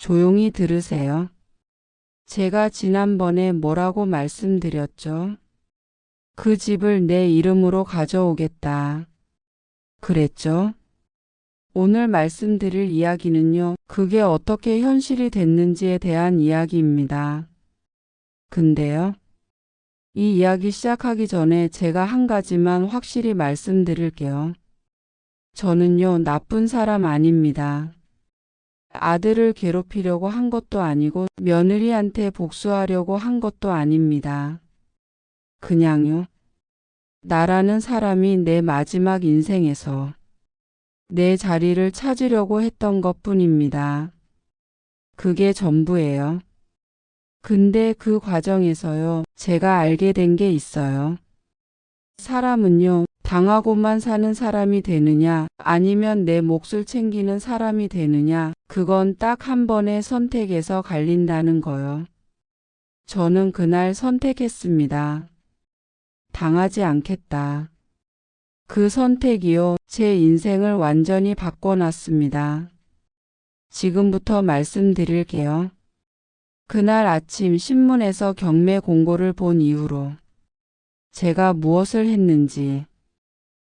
조용히 들으세요. 제가 지난번에 뭐라고 말씀드렸죠? 그 집을 내 이름으로 가져오겠다. 그랬죠? 오늘 말씀드릴 이야기는요, 그게 어떻게 현실이 됐는지에 대한 이야기입니다. 근데요, 이 이야기 시작하기 전에 제가 한 가지만 확실히 말씀드릴게요. 저는요, 나쁜 사람 아닙니다. 아들을 괴롭히려고 한 것도 아니고 며느리한테 복수하려고 한 것도 아닙니다. 그냥요, 나라는 사람이 내 마지막 인생에서 내 자리를 찾으려고 했던 것뿐입니다. 그게 전부예요. 근데 그 과정에서요, 제가 알게 된 게 있어요. 사람은요, 당하고만 사는 사람이 되느냐, 아니면 내 몫을 챙기는 사람이 되느냐, 그건 딱 한 번의 선택에서 갈린다는 거요. 저는 그날 선택했습니다. 당하지 않겠다. 그 선택이요, 제 인생을 완전히 바꿔놨습니다. 지금부터 말씀드릴게요. 그날 아침 신문에서 경매 공고를 본 이후로 제가 무엇을 했는지,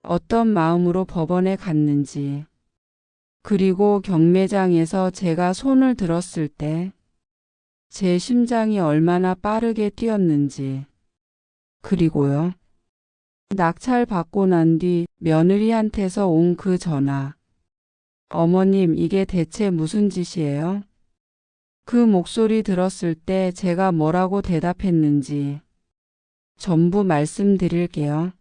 어떤 마음으로 법원에 갔는지, 그리고 경매장에서 제가 손을 들었을 때 제 심장이 얼마나 빠르게 뛰었는지, 그리고요, 낙찰받고 난 뒤 며느리한테서 온 그 전화. 어머님, 이게 대체 무슨 짓이에요? 그 목소리 들었을 때 제가 뭐라고 대답했는지 전부 말씀드릴게요.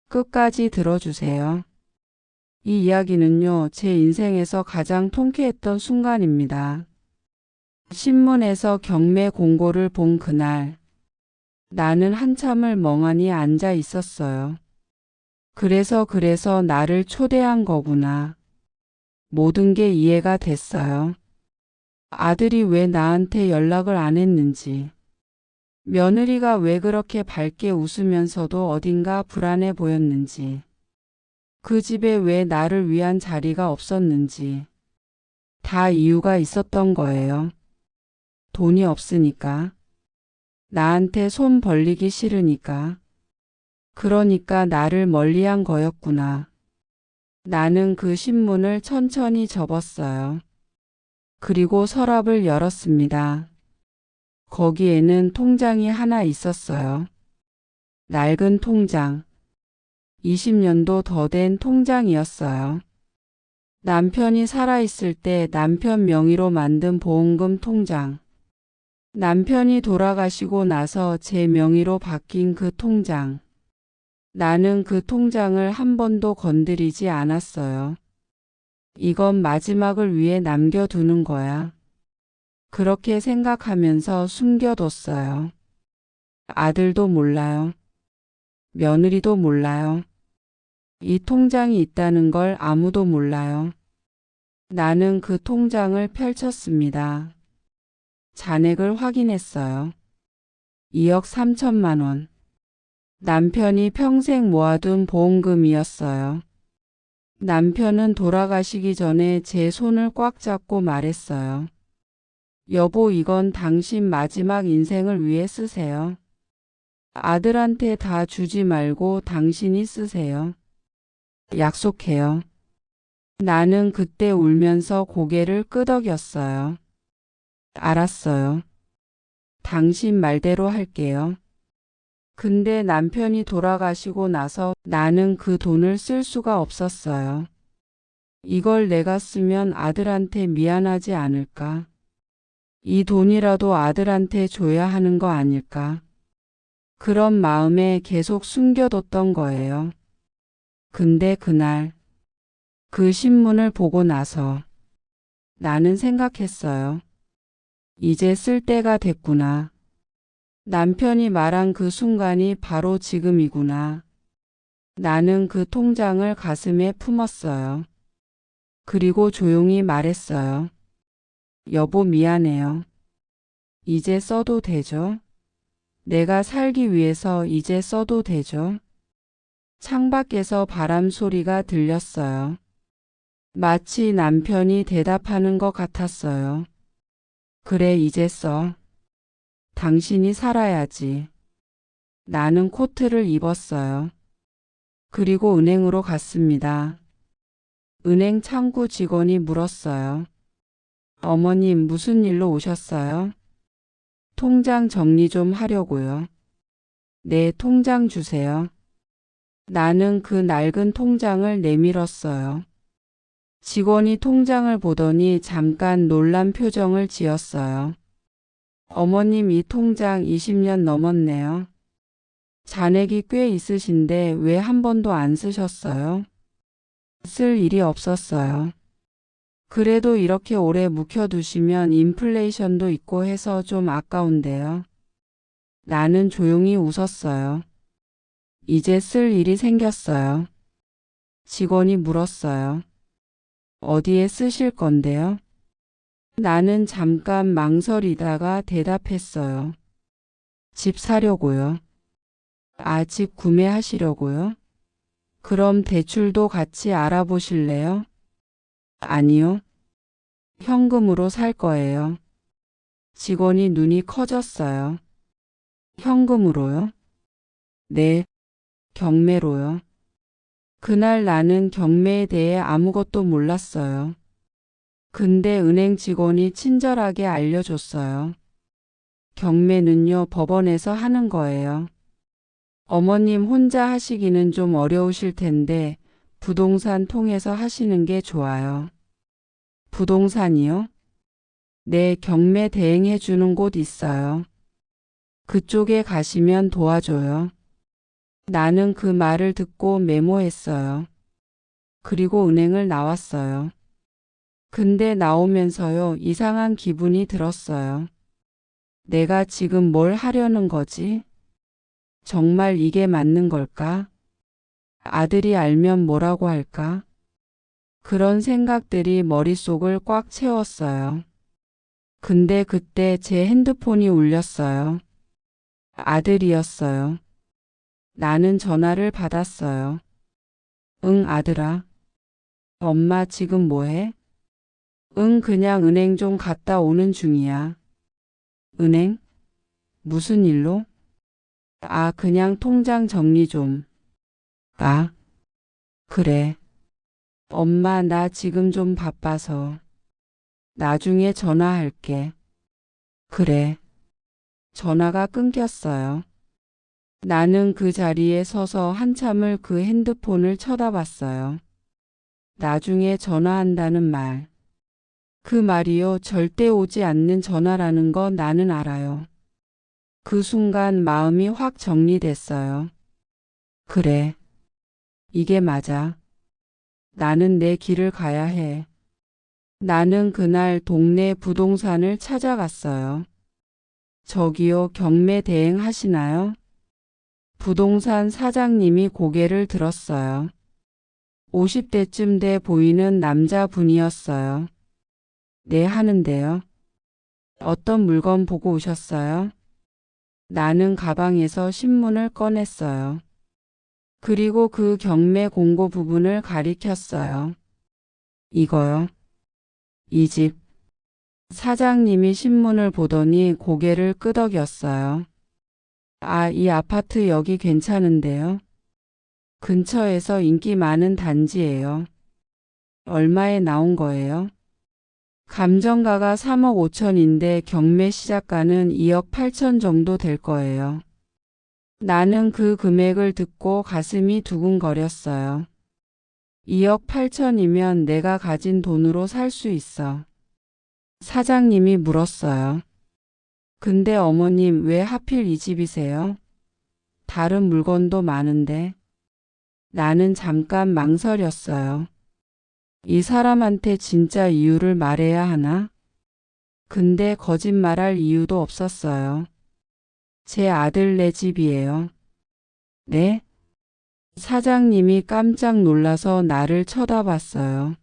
끝까지 들어주세요. 이 이야기는요, 제 인생에서 가장 통쾌했던 순간입니다. 신문에서 경매 공고를 본 그날, 나는 한참을 멍하니 앉아 있었어요. 그래서 나를 초대한 거구나. 모든 게 이해가 됐어요. 아들이 왜 나한테 연락을 안 했는지, 며느리가 왜 그렇게 밝게 웃으면서도 어딘가 불안해 보였는지, 그 집에 왜 나를 위한 자리가 없었는지, 다 이유가 있었던 거예요. 돈이 없으니까. 나한테 손 벌리기 싫으니까. 그러니까 나를 멀리한 거였구나. 나는 그 신문을 천천히 접었어요. 그리고 서랍을 열었습니다. 거기에는 통장이 하나 있었어요. 낡은 통장. 20년도 더 된 통장이었어요. 남편이 살아있을 때 남편 명의로 만든 보험금 통장. 남편이 돌아가시고 나서 제 명의로 바뀐 그 통장. 나는 그 통장을 한 번도 건드리지 않았어요. 이건 마지막을 위해 남겨두는 거야. 그렇게 생각하면서 숨겨뒀어요. 아들도 몰라요. 며느리도 몰라요. 이 통장이 있다는 걸 아무도 몰라요. 나는 그 통장을 펼쳤습니다. 잔액을 확인했어요. 2억 3천만 원. 남편이 평생 모아둔 보험금이었어요. 남편은 돌아가시기 전에 제 손을 꽉 잡고 말했어요. 여보, 이건 당신 마지막 인생을 위해 쓰세요. 아들한테 다 주지 말고 당신이 쓰세요. 약속해요. 나는 그때 울면서 고개를 끄덕였어요. 알았어요. 당신 말대로 할게요. 근데 남편이 돌아가시고 나서 나는 그 돈을 쓸 수가 없었어요. 이걸 내가 쓰면 아들한테 미안하지 않을까? 이 돈이라도 아들한테 줘야 하는 거 아닐까? 그런 마음에 계속 숨겨뒀던 거예요. 근데 그날 그 신문을 보고 나서 나는 생각했어요. 이제 쓸 때가 됐구나. 남편이 말한 그 순간이 바로 지금이구나. 나는 그 통장을 가슴에 품었어요. 그리고 조용히 말했어요. 여보, 미안해요. 이제 써도 되죠? 내가 살기 위해서 이제 써도 되죠? 창밖에서 바람 소리가 들렸어요. 마치 남편이 대답하는 것 같았어요. 그래, 이제 써. 당신이 살아야지. 나는 코트를 입었어요. 그리고 은행으로 갔습니다. 은행 창구 직원이 물었어요. 어머님, 무슨 일로 오셨어요? 통장 정리 좀 하려고요. 네, 통장 주세요. 나는 그 낡은 통장을 내밀었어요. 직원이 통장을 보더니 잠깐 놀란 표정을 지었어요. 어머님, 이 통장 20년 넘었네요. 잔액이 꽤 있으신데 왜 한 번도 안 쓰셨어요? 쓸 일이 없었어요. 그래도 이렇게 오래 묵혀두시면 인플레이션도 있고 해서 좀 아까운데요. 나는 조용히 웃었어요. 이제 쓸 일이 생겼어요. 직원이 물었어요. 어디에 쓰실 건데요? 나는 잠깐 망설이다가 대답했어요. 집 사려고요. 아, 집 구매하시려고요? 그럼 대출도 같이 알아보실래요? 아니요. 현금으로 살 거예요. 직원이 눈이 커졌어요. 현금으로요? 네, 경매로요. 그날 나는 경매에 대해 아무것도 몰랐어요. 근데 은행 직원이 친절하게 알려줬어요. 경매는요, 법원에서 하는 거예요. 어머님 혼자 하시기는 좀 어려우실 텐데 부동산 통해서 하시는 게 좋아요. 부동산이요? 네, 경매 대행해 주는 곳 있어요. 그쪽에 가시면 도와줘요. 나는 그 말을 듣고 메모했어요. 그리고 은행을 나왔어요. 근데 나오면서요, 이상한 기분이 들었어요. 내가 지금 뭘 하려는 거지? 정말 이게 맞는 걸까? 아들이 알면 뭐라고 할까? 그런 생각들이 머릿속을 꽉 채웠어요. 근데 그때 제 핸드폰이 울렸어요. 아들이었어요. 나는 전화를 받았어요. 응, 아들아. 엄마 지금 뭐해? 응, 그냥 은행 좀 갔다 오는 중이야. 은행? 무슨 일로? 아, 그냥 통장 정리 좀. 아, 그래. 엄마, 나 지금 좀 바빠서. 나중에 전화할게. 그래. 전화가 끊겼어요. 나는 그 자리에 서서 한참을 그 핸드폰을 쳐다봤어요. 나중에 전화한다는 말. 그 말이요, 절대 오지 않는 전화라는 거 나는 알아요. 그 순간 마음이 확 정리됐어요. 그래. 이게 맞아. 나는 내 길을 가야 해. 나는 그날 동네 부동산을 찾아갔어요. 저기요, 경매 대행하시나요? 부동산 사장님이 고개를 들었어요. 50대쯤 돼 보이는 남자분이었어요. 네, 하는데요. 어떤 물건 보고 오셨어요? 나는 가방에서 신문을 꺼냈어요. 그리고 그 경매 공고 부분을 가리켰어요. 이거요. 이 집. 사장님이 신문을 보더니 고개를 끄덕였어요. 아, 이 아파트 여기 괜찮은데요. 근처에서 인기 많은 단지예요. 얼마에 나온 거예요? 감정가가 3억 5천인데 경매 시작가는 2억 8천 정도 될 거예요. 나는 그 금액을 듣고 가슴이 두근거렸어요. 2억 8천이면 내가 가진 돈으로 살 수 있어. 사장님이 물었어요. 근데 어머님 왜 하필 이 집이세요? 다른 물건도 많은데. 나는 잠깐 망설였어요. 이 사람한테 진짜 이유를 말해야 하나? 근데 거짓말할 이유도 없었어요. 제 아들 네 집이에요. 네? 사장님이 깜짝 놀라서 나를 쳐다봤어요.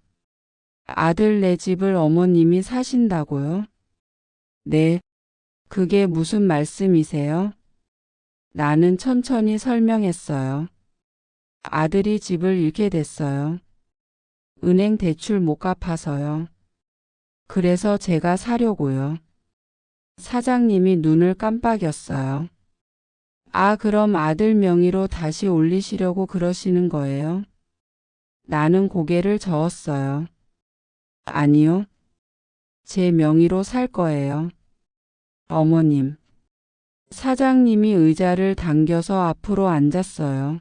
아들 네 집을 어머님이 사신다고요? 네. 그게 무슨 말씀이세요? 나는 천천히 설명했어요. 아들이 집을 잃게 됐어요. 은행 대출 못 갚아서요. 그래서 제가 사려고요. 사장님이 눈을 깜빡였어요. 아, 그럼 아들 명의로 다시 올리시려고 그러시는 거예요? 나는 고개를 저었어요. 아니요. 제 명의로 살 거예요. 어머님. 사장님이 의자를 당겨서 앞으로 앉았어요.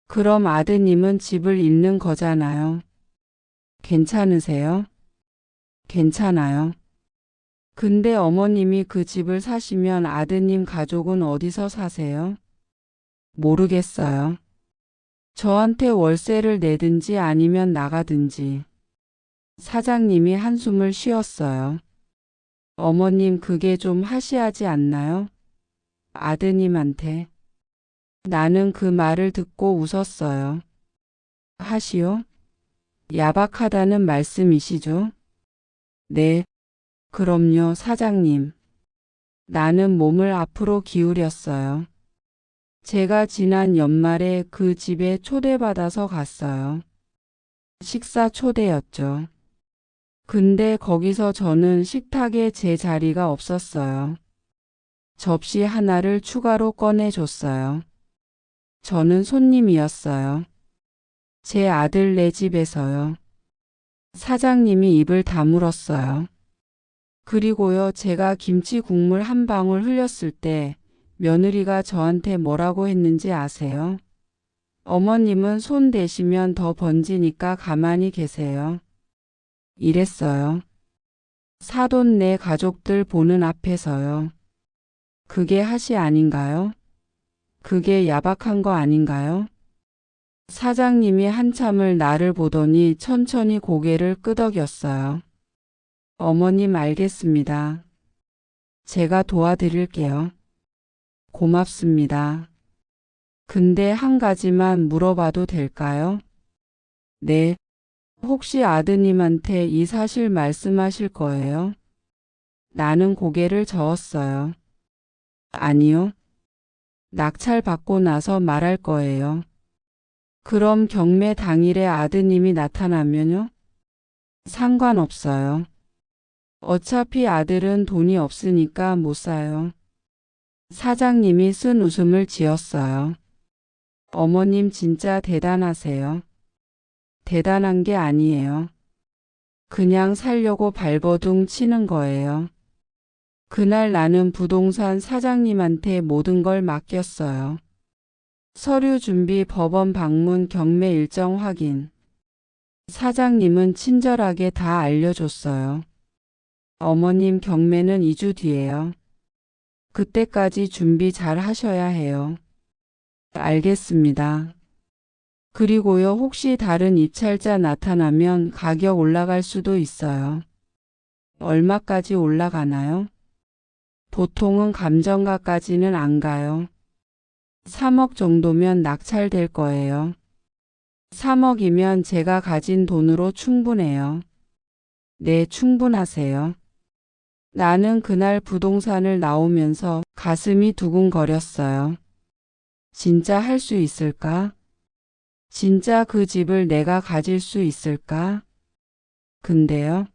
그럼 아드님은 집을 잃는 거잖아요. 괜찮으세요? 괜찮아요. 근데 어머님이 그 집을 사시면 아드님 가족은 어디서 사세요? 모르겠어요. 저한테 월세를 내든지 아니면 나가든지. 사장님이 한숨을 쉬었어요. 어머님 그게 좀 하시하지 않나요? 아드님한테. 나는 그 말을 듣고 웃었어요. 하시오? 야박하다는 말씀이시죠? 네. 그럼요, 사장님. 나는 몸을 앞으로 기울였어요. 제가 지난 연말에 그 집에 초대받아서 갔어요. 식사 초대였죠. 근데 거기서 저는 식탁에 제 자리가 없었어요. 접시 하나를 추가로 꺼내줬어요. 저는 손님이었어요. 제 아들네 집에서요. 사장님이 입을 다물었어요. 그리고요, 제가 김치 국물 한 방울 흘렸을 때 며느리가 저한테 뭐라고 했는지 아세요? 어머님은 손 대시면 더 번지니까 가만히 계세요. 이랬어요. 사돈 내 가족들 보는 앞에서요. 그게 하시 아닌가요? 그게 야박한 거 아닌가요? 사장님이 한참을 나를 보더니 천천히 고개를 끄덕였어요. 어머님 알겠습니다. 제가 도와드릴게요. 고맙습니다. 근데 한 가지만 물어봐도 될까요? 네. 혹시 아드님한테 이 사실 말씀하실 거예요? 나는 고개를 저었어요. 아니요. 낙찰 받고 나서 말할 거예요. 그럼 경매 당일에 아드님이 나타나면요? 상관없어요. 어차피 아들은 돈이 없으니까 못 사요. 사장님이 쓴 웃음을 지었어요. 어머님 진짜 대단하세요. 대단한 게 아니에요. 그냥 살려고 발버둥 치는 거예요. 그날 나는 부동산 사장님한테 모든 걸 맡겼어요. 서류 준비, 법원 방문, 경매 일정 확인. 사장님은 친절하게 다 알려줬어요. 어머님 경매는 2주 뒤에요. 그때까지 준비 잘 하셔야 해요. 알겠습니다. 그리고요, 혹시 다른 입찰자 나타나면 가격 올라갈 수도 있어요. 얼마까지 올라가나요? 보통은 감정가까지는 안 가요. 3억 정도면 낙찰될 거예요. 3억이면 제가 가진 돈으로 충분해요. 네, 충분하세요. 나는 그날 부동산을 나오면서 가슴이 두근거렸어요. 진짜 할 수 있을까? 진짜 그 집을 내가 가질 수 있을까? 근데요.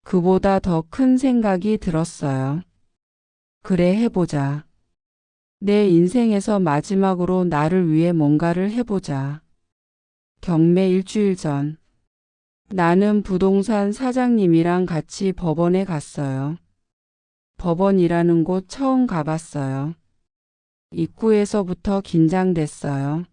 그보다 더 큰 생각이 들었어요. 그래, 해보자. 내 인생에서 마지막으로 나를 위해 뭔가를 해보자. 경매 일주일 전. 나는 부동산 사장님이랑 같이 법원에 갔어요. 법원이라는 곳 처음 가봤어요. 입구에서부터 긴장됐어요.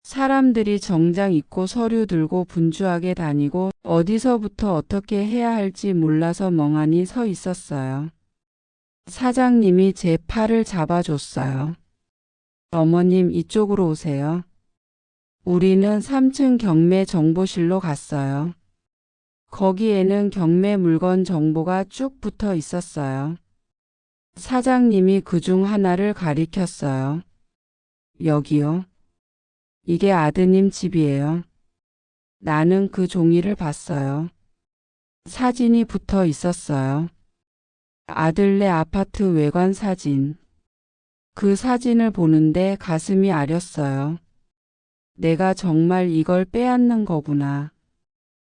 사람들이 정장 입고 서류 들고 분주하게 다니고 어디서부터 어떻게 해야 할지 몰라서 멍하니 서 있었어요. 사장님이 제 팔을 잡아줬어요. 어머님 이쪽으로 오세요. 우리는 3층 경매 정보실로 갔어요. 거기에는 경매 물건 정보가 쭉 붙어 있었어요. 사장님이 그중 하나를 가리켰어요. 여기요. 이게 아드님 집이에요. 나는 그 종이를 봤어요. 사진이 붙어 있었어요. 아들네 아파트 외관 사진. 그 사진을 보는데 가슴이 아렸어요. 내가 정말 이걸 빼앗는 거구나.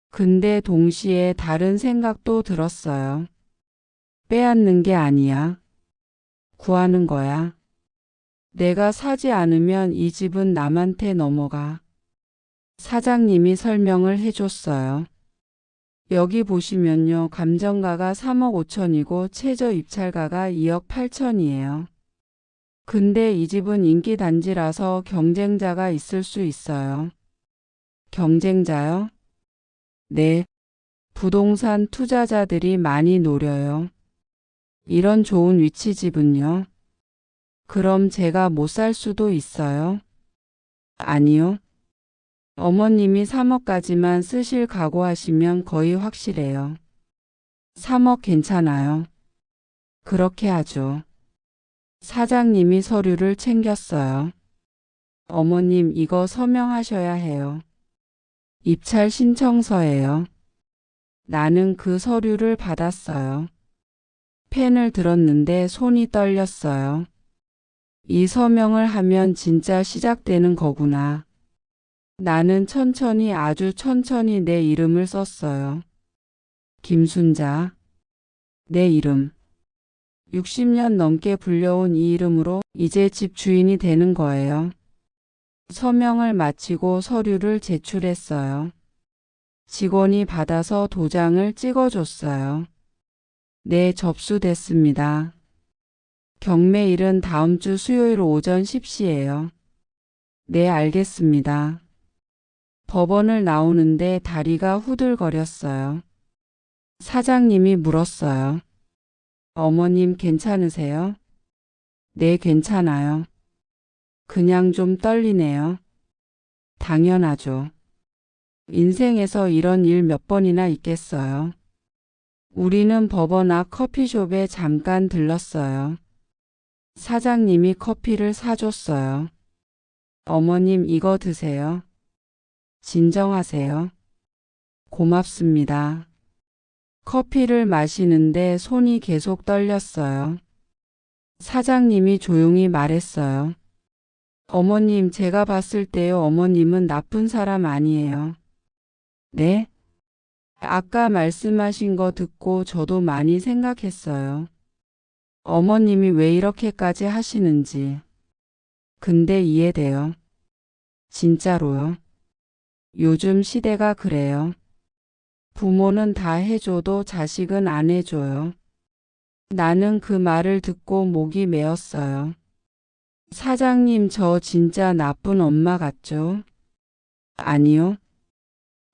근데 동시에 다른 생각도 들었어요. 빼앗는 게 아니야. 구하는 거야. 내가 사지 않으면 이 집은 남한테 넘어가. 사장님이 설명을 해줬어요. 여기 보시면요. 감정가가 3억 5천이고 최저 입찰가가 2억 8천이에요. 근데 이 집은 인기 단지라서 경쟁자가 있을 수 있어요. 경쟁자요? 네. 부동산 투자자들이 많이 노려요. 이런 좋은 위치 집은요? 그럼 제가 못 살 수도 있어요? 아니요. 어머님이 3억까지만 쓰실 각오하시면 거의 확실해요. 3억 괜찮아요. 그렇게 하죠. 사장님이 서류를 챙겼어요. 어머님 이거 서명하셔야 해요. 입찰 신청서예요. 나는 그 서류를 받았어요. 펜을 들었는데 손이 떨렸어요. 이 서명을 하면 진짜 시작되는 거구나. 나는 천천히 아주 천천히 내 이름을 썼어요. 김순자. 내 이름. 60년 넘게 불려온 이 이름으로 이제 집 주인이 되는 거예요. 서명을 마치고 서류를 제출했어요. 직원이 받아서 도장을 찍어줬어요. 네, 접수됐습니다. 경매일은 다음 주 수요일 오전 10시예요. 네, 알겠습니다. 법원을 나오는데 다리가 후들거렸어요. 사장님이 물었어요. 어머님 괜찮으세요? 네, 괜찮아요. 그냥 좀 떨리네요. 당연하죠. 인생에서 이런 일 몇 번이나 있겠어요. 우리는 법원 앞 커피숍에 잠깐 들렀어요. 사장님이 커피를 사줬어요. 어머님 이거 드세요. 진정하세요. 고맙습니다. 커피를 마시는데 손이 계속 떨렸어요. 사장님이 조용히 말했어요. 어머님 제가 봤을 때요 어머님은 나쁜 사람 아니에요. 네? 아까 말씀하신 거 듣고 저도 많이 생각했어요. 어머님이 왜 이렇게까지 하시는지. 근데 이해돼요. 진짜로요. 요즘 시대가 그래요. 부모는 다 해줘도 자식은 안 해줘요. 나는 그 말을 듣고 목이 메었어요. 사장님 저 진짜 나쁜 엄마 같죠? 아니요.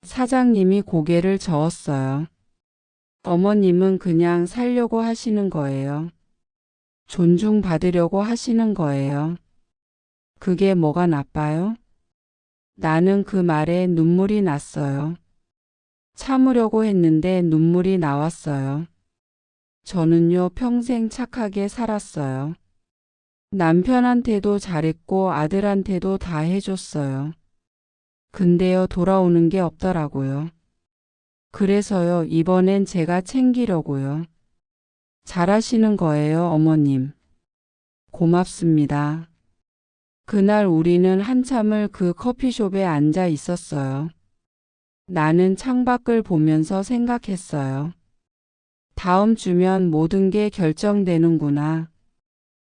사장님이 고개를 저었어요. 어머님은 그냥 살려고 하시는 거예요. 존중받으려고 하시는 거예요. 그게 뭐가 나빠요? 나는 그 말에 눈물이 났어요. 참으려고 했는데 눈물이 나왔어요. 저는요 평생 착하게 살았어요. 남편한테도 잘했고 아들한테도 다 해줬어요. 근데요 돌아오는 게 없더라고요. 그래서요 이번엔 제가 챙기려고요. 잘하시는 거예요 어머님. 고맙습니다. 그날 우리는 한참을 그 커피숍에 앉아 있었어요. 나는 창밖을 보면서 생각했어요. 다음 주면 모든 게 결정되는구나.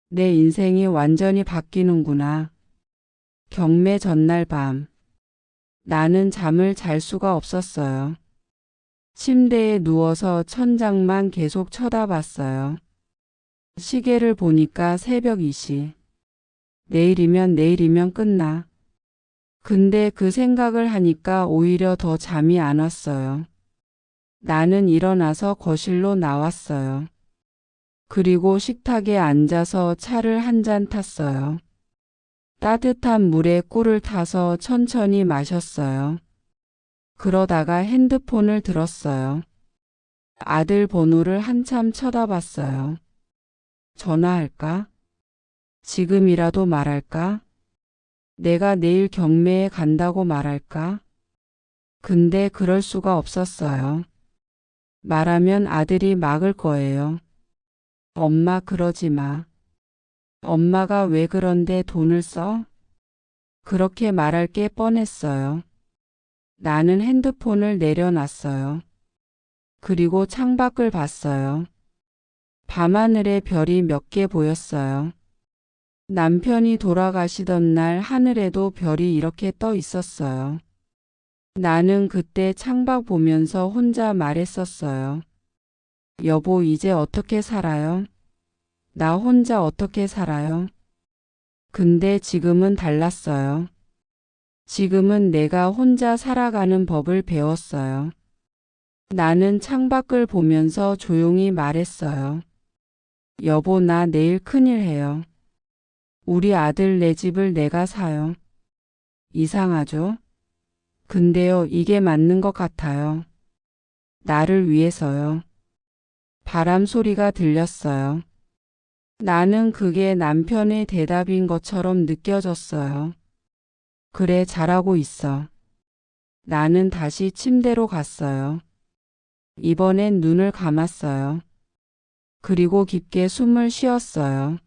내 인생이 완전히 바뀌는구나. 경매 전날 밤. 나는 잠을 잘 수가 없었어요. 침대에 누워서 천장만 계속 쳐다봤어요. 시계를 보니까 새벽 2시. 내일이면 끝나. 근데 그 생각을 하니까 오히려 더 잠이 안 왔어요. 나는 일어나서 거실로 나왔어요. 그리고 식탁에 앉아서 차를 한 잔 탔어요. 따뜻한 물에 꿀을 타서 천천히 마셨어요. 그러다가 핸드폰을 들었어요. 아들 번호를 한참 쳐다봤어요. 전화할까? 지금이라도 말할까? 내가 내일 경매에 간다고 말할까? 근데 그럴 수가 없었어요. 말하면 아들이 막을 거예요. 엄마 그러지 마. 엄마가 왜 그런데 돈을 써? 그렇게 말할 게 뻔했어요. 나는 핸드폰을 내려놨어요. 그리고 창밖을 봤어요. 밤하늘에 별이 몇 개 보였어요. 남편이 돌아가시던 날 하늘에도 별이 이렇게 떠 있었어요. 나는 그때 창밖 보면서 혼자 말했었어요. 여보, 이제 어떻게 살아요? 나 혼자 어떻게 살아요? 근데 지금은 달랐어요. 지금은 내가 혼자 살아가는 법을 배웠어요. 나는 창밖을 보면서 조용히 말했어요. 여보, 나 내일 큰일 해요. 우리 아들 내 집을 내가 사요. 이상하죠? 근데요, 이게 맞는 것 같아요. 나를 위해서요. 바람 소리가 들렸어요. 나는 그게 남편의 대답인 것처럼 느껴졌어요. 그래, 잘하고 있어. 나는 다시 침대로 갔어요. 이번엔 눈을 감았어요. 그리고 깊게 숨을 쉬었어요.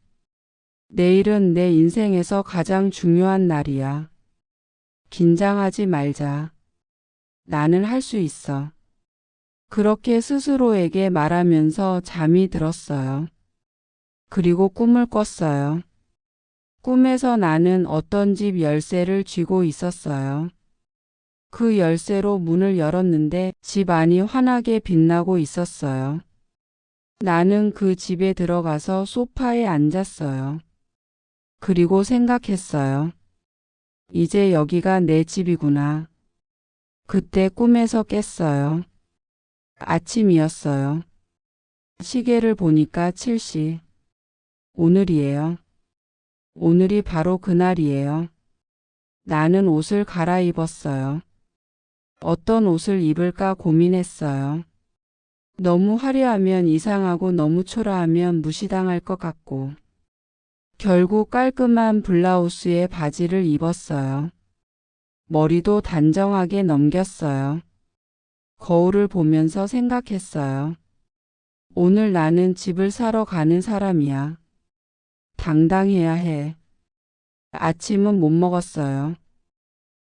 내일은 내 인생에서 가장 중요한 날이야. 긴장하지 말자. 나는 할 수 있어. 그렇게 스스로에게 말하면서 잠이 들었어요. 그리고 꿈을 꿨어요. 꿈에서 나는 어떤 집 열쇠를 쥐고 있었어요. 그 열쇠로 문을 열었는데 집 안이 환하게 빛나고 있었어요. 나는 그 집에 들어가서 소파에 앉았어요. 그리고 생각했어요. 이제 여기가 내 집이구나. 그때 꿈에서 깼어요. 아침이었어요. 시계를 보니까 7시. 오늘이에요. 오늘이 바로 그날이에요. 나는 옷을 갈아입었어요. 어떤 옷을 입을까 고민했어요. 너무 화려하면 이상하고 너무 초라하면 무시당할 것 같고. 결국 깔끔한 블라우스에 바지를 입었어요. 머리도 단정하게 넘겼어요. 거울을 보면서 생각했어요. 오늘 나는 집을 사러 가는 사람이야. 당당해야 해. 아침은 못 먹었어요.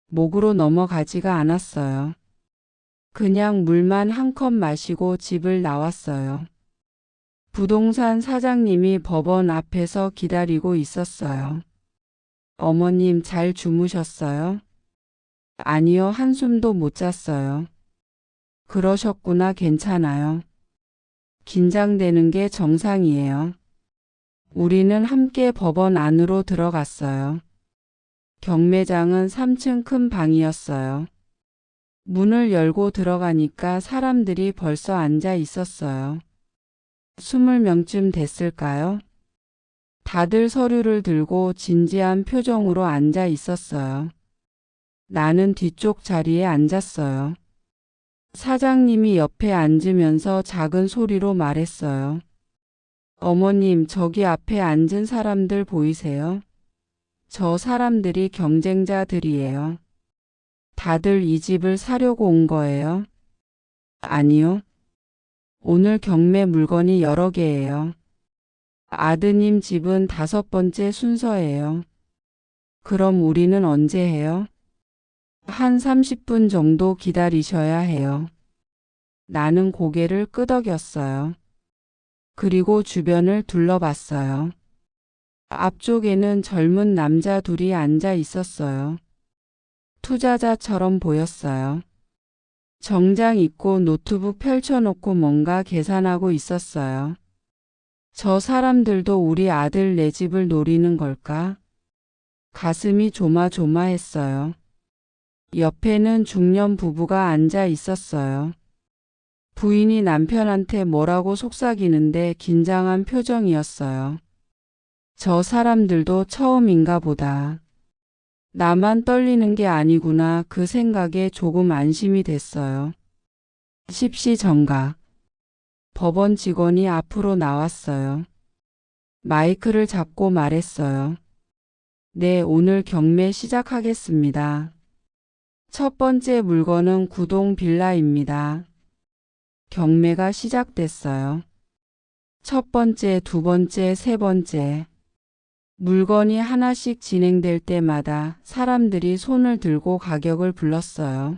목으로 넘어가지가 않았어요. 그냥 물만 한 컵 마시고 집을 나왔어요. 부동산 사장님이 법원 앞에서 기다리고 있었어요. 어머님 잘 주무셨어요? 아니요, 한숨도 못 잤어요. 그러셨구나, 괜찮아요. 긴장되는 게 정상이에요. 우리는 함께 법원 안으로 들어갔어요. 경매장은 3층 큰 방이었어요. 문을 열고 들어가니까 사람들이 벌써 앉아 있었어요. 20명쯤 됐을까요? 다들 서류를 들고 진지한 표정으로 앉아 있었어요. 나는 뒤쪽 자리에 앉았어요. 사장님이 옆에 앉으면서 작은 소리로 말했어요. 어머님, 저기 앞에 앉은 사람들 보이세요? 저 사람들이 경쟁자들이에요. 다들 이 집을 사려고 온 거예요? 아니요. 오늘 경매 물건이 여러 개예요. 아드님 집은 5번째 순서예요. 그럼 우리는 언제 해요? 한 30분 정도 기다리셔야 해요. 나는 고개를 끄덕였어요. 그리고 주변을 둘러봤어요. 앞쪽에는 젊은 남자 둘이 앉아 있었어요. 투자자처럼 보였어요. 정장 입고 노트북 펼쳐놓고 뭔가 계산하고 있었어요. 저 사람들도 우리 아들 내 집을 노리는 걸까? 가슴이 조마조마했어요. 옆에는 중년 부부가 앉아 있었어요. 부인이 남편한테 뭐라고 속삭이는데 긴장한 표정이었어요. 저 사람들도 처음인가 보다. 나만 떨리는 게 아니구나, 그 생각에 조금 안심이 됐어요. 십시정각. 법원 직원이 앞으로 나왔어요. 마이크를 잡고 말했어요. 네, 오늘 경매 시작하겠습니다. 첫 번째 물건은 구동 빌라입니다. 경매가 시작됐어요. 첫 번째, 두 번째, 세 번째. 물건이 하나씩 진행될 때마다 사람들이 손을 들고 가격을 불렀어요.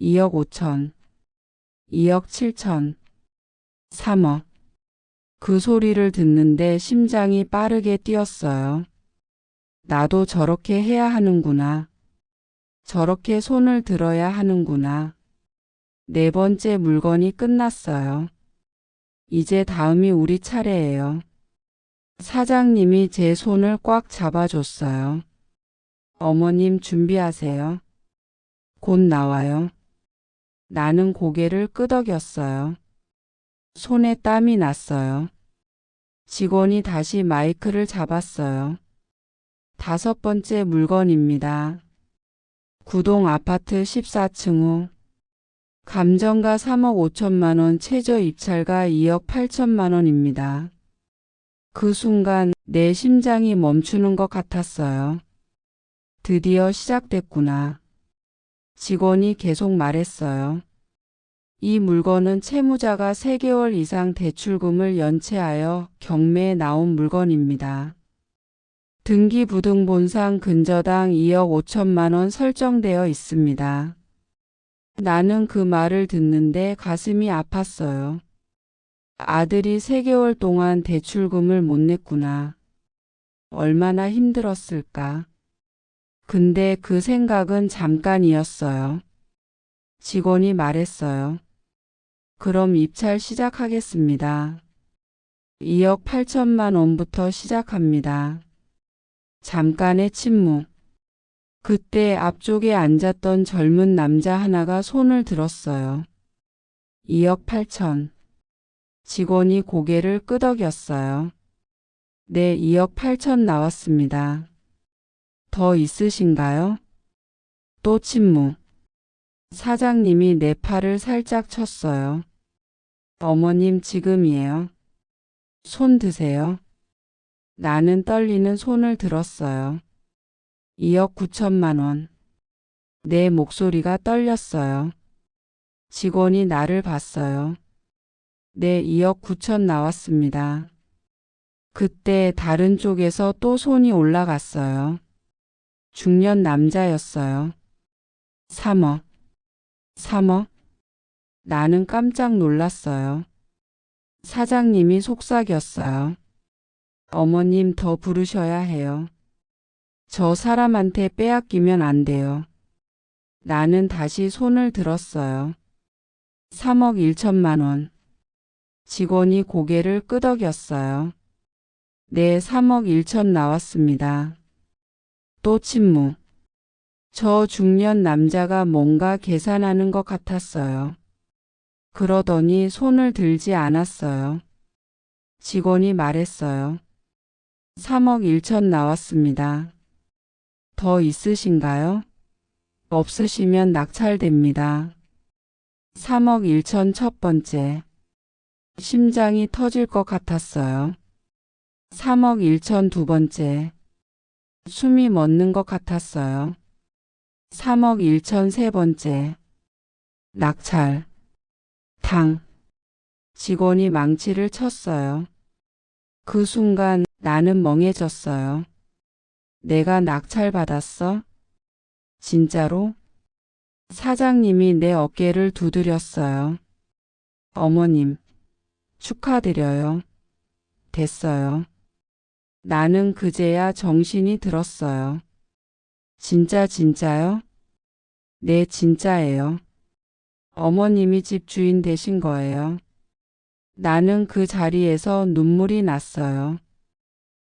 2억 5천, 2억 7천, 3억. 그 소리를 듣는데 심장이 빠르게 뛰었어요. 나도 저렇게 해야 하는구나. 저렇게 손을 들어야 하는구나. 네 번째 물건이 끝났어요. 이제 다음이 우리 차례예요. 사장님이 제 손을 꽉 잡아줬어요. 어머님 준비하세요. 곧 나와요. 나는 고개를 끄덕였어요. 손에 땀이 났어요. 직원이 다시 마이크를 잡았어요. 다섯 번째 물건입니다. 구동 아파트 14층 후. 감정가 3억 5천만 원, 최저 입찰가 2억 8천만 원입니다. 그 순간 내 심장이 멈추는 것 같았어요. 드디어 시작됐구나. 직원이 계속 말했어요. 이 물건은 채무자가 3개월 이상 대출금을 연체하여 경매에 나온 물건입니다. 등기부등본상 근저당 2억 5천만 원 설정되어 있습니다. 나는 그 말을 듣는데 가슴이 아팠어요. 아들이 3개월 동안 대출금을 못 냈구나. 얼마나 힘들었을까. 근데 그 생각은 잠깐이었어요. 직원이 말했어요. 그럼 입찰 시작하겠습니다. 2억 8천만 원부터 시작합니다. 잠깐의 침묵. 그때 앞쪽에 앉았던 젊은 남자 하나가 손을 들었어요. 2억 8천. 직원이 고개를 끄덕였어요. 네, 2억 8천 나왔습니다. 더 있으신가요? 또 침묵. 사장님이 내 팔을 살짝 쳤어요. 어머님 지금이에요. 손 드세요. 나는 떨리는 손을 들었어요. 2억 9천만 원. 내 목소리가 떨렸어요. 직원이 나를 봤어요. 네, 2억 9천 나왔습니다. 그때 다른 쪽에서 또 손이 올라갔어요. 중년 남자였어요. 3억. 3억? 나는 깜짝 놀랐어요. 사장님이 속삭였어요. 어머님 더 부르셔야 해요. 저 사람한테 빼앗기면 안 돼요. 나는 다시 손을 들었어요. 3억 1천만 원. 직원이 고개를 끄덕였어요. 네, 3억 1천 나왔습니다. 또 침묵. 저 중년 남자가 뭔가 계산하는 것 같았어요. 그러더니 손을 들지 않았어요. 직원이 말했어요. 3억 1천 나왔습니다. 더 있으신가요? 없으시면 낙찰됩니다. 3억 1천 첫 번째. 심장이 터질 것 같았어요. 3억 1천 두 번째. 숨이 멎는 것 같았어요. 3억 1천 세 번째. 낙찰. 당. 직원이 망치를 쳤어요. 그 순간 나는 멍해졌어요. 내가 낙찰받았어? 진짜로? 사장님이 내 어깨를 두드렸어요. 어머님, 축하드려요. 됐어요. 나는 그제야 정신이 들었어요. 진짜요? 네, 진짜예요. 어머님이 집 주인 되신 거예요. 나는 그 자리에서 눈물이 났어요.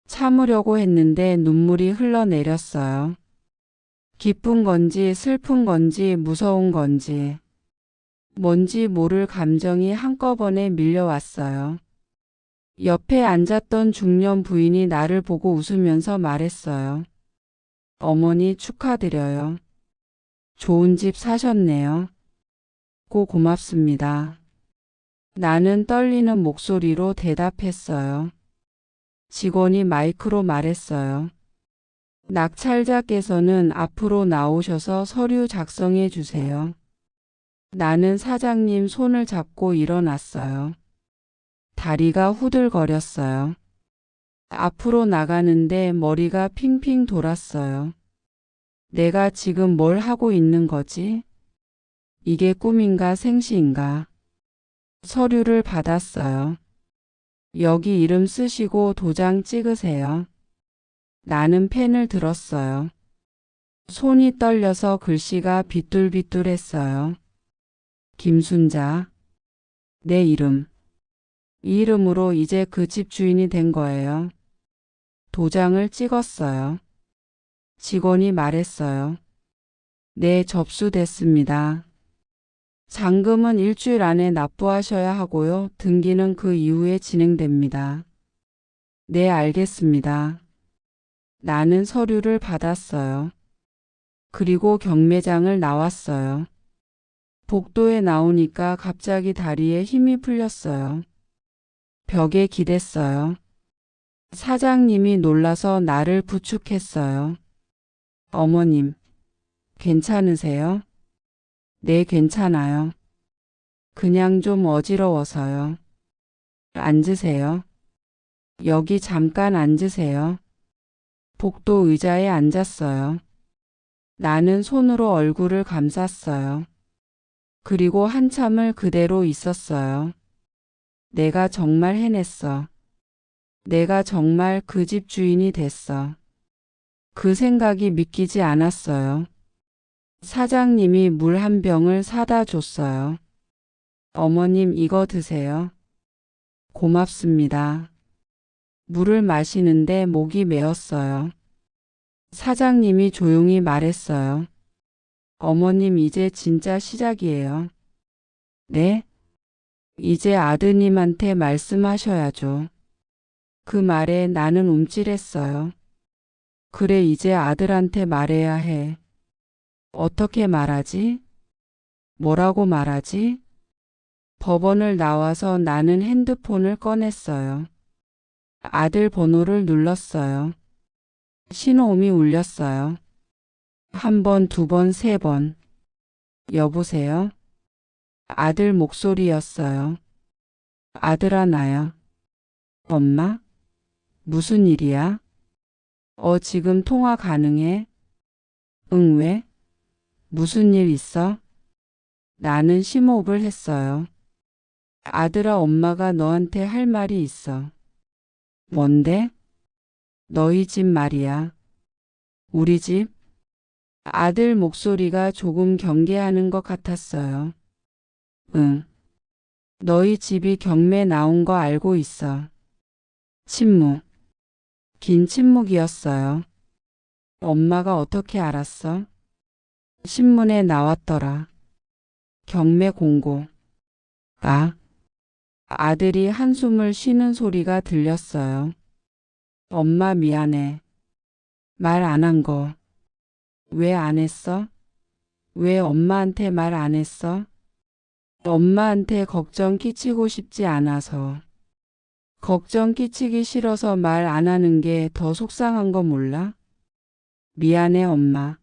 참으려고 했는데 눈물이 흘러내렸어요. 기쁜 건지 슬픈 건지 무서운 건지 뭔지 모를 감정이 한꺼번에 밀려왔어요. 옆에 앉았던 중년 부인이 나를 보고 웃으면서 말했어요. 어머니 축하드려요. 좋은 집 사셨네요. 고맙습니다. 나는 떨리는 목소리로 대답했어요. 직원이 마이크로 말했어요. 낙찰자께서는 앞으로 나오셔서 서류 작성해 주세요. 나는 사장님 손을 잡고 일어났어요. 다리가 후들거렸어요. 앞으로 나가는데 머리가 핑핑 돌았어요. 내가 지금 뭘 하고 있는 거지? 이게 꿈인가 생시인가? 서류를 받았어요. 여기 이름 쓰시고 도장 찍으세요. 나는 펜을 들었어요. 손이 떨려서 글씨가 비뚤비뚤했어요. 김순자. 내 이름. 이 이름으로 이제 그 집 주인이 된 거예요. 도장을 찍었어요. 직원이 말했어요. 네, 접수됐습니다. 잔금은 일주일 안에 납부하셔야 하고요. 등기는 그 이후에 진행됩니다. 네, 알겠습니다. 나는 서류를 받았어요. 그리고 경매장을 나왔어요. 복도에 나오니까 갑자기 다리에 힘이 풀렸어요. 벽에 기댔어요. 사장님이 놀라서 나를 부축했어요. 어머님, 괜찮으세요? 네, 괜찮아요. 그냥 좀 어지러워서요. 앉으세요. 여기 잠깐 앉으세요. 복도 의자에 앉았어요. 나는 손으로 얼굴을 감쌌어요. 그리고 한참을 그대로 있었어요. 내가 정말 해냈어. 내가 정말 그 집 주인이 됐어. 그 생각이 믿기지 않았어요. 사장님이 물 한 병을 사다 줬어요. 어머님, 이거 드세요. 고맙습니다. 물을 마시는데 목이 메었어요. 사장님이 조용히 말했어요. 어머님, 이제 진짜 시작이에요. 네? 이제 아드님한테 말씀하셔야죠. 그 말에 나는 움찔했어요. 그래, 이제 아들한테 말해야 해. 어떻게 말하지? 뭐라고 말하지? 법원을 나와서 나는 핸드폰을 꺼냈어요. 아들 번호를 눌렀어요. 신호음이 울렸어요. 한 번, 두 번, 세 번. 여보세요? 아들 목소리였어요. 아들아, 나야. 엄마? 무슨 일이야? 지금 통화 가능해? 응, 왜? 무슨 일 있어? 나는 심호흡을 했어요. 아들아, 엄마가 너한테 할 말이 있어. 뭔데? 너희 집 말이야. 우리 집? 아들 목소리가 조금 경계하는 것 같았어요. 응. 너희 집이 경매 나온 거 알고 있어. 침묵. 긴 침묵이었어요. 엄마가 어떻게 알았어? 신문에 나왔더라. 경매 공고. 아들이 한숨을 쉬는 소리가 들렸어요. 엄마, 미안해. 말 안 한 거. 왜 안 했어? 왜 엄마한테 말 안 했어? 엄마한테 걱정 끼치고 싶지 않아서. 걱정 끼치기 싫어서 말 안 하는 게 더 속상한 거 몰라? 미안해, 엄마.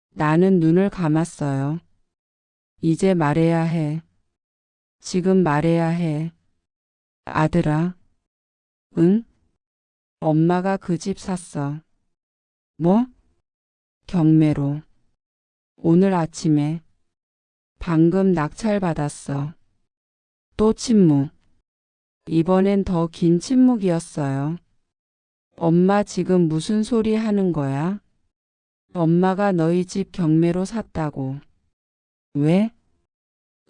나는 눈을 감았어요. 이제 말해야 해. 지금 말해야 해. 아들아. 응? 엄마가 그 집 샀어. 뭐? 경매로. 오늘 아침에. 방금 낙찰받았어. 또 침묵. 이번엔 더 긴 침묵이었어요. 엄마, 지금 무슨 소리 하는 거야? 엄마가 너희 집 경매로 샀다고. 왜?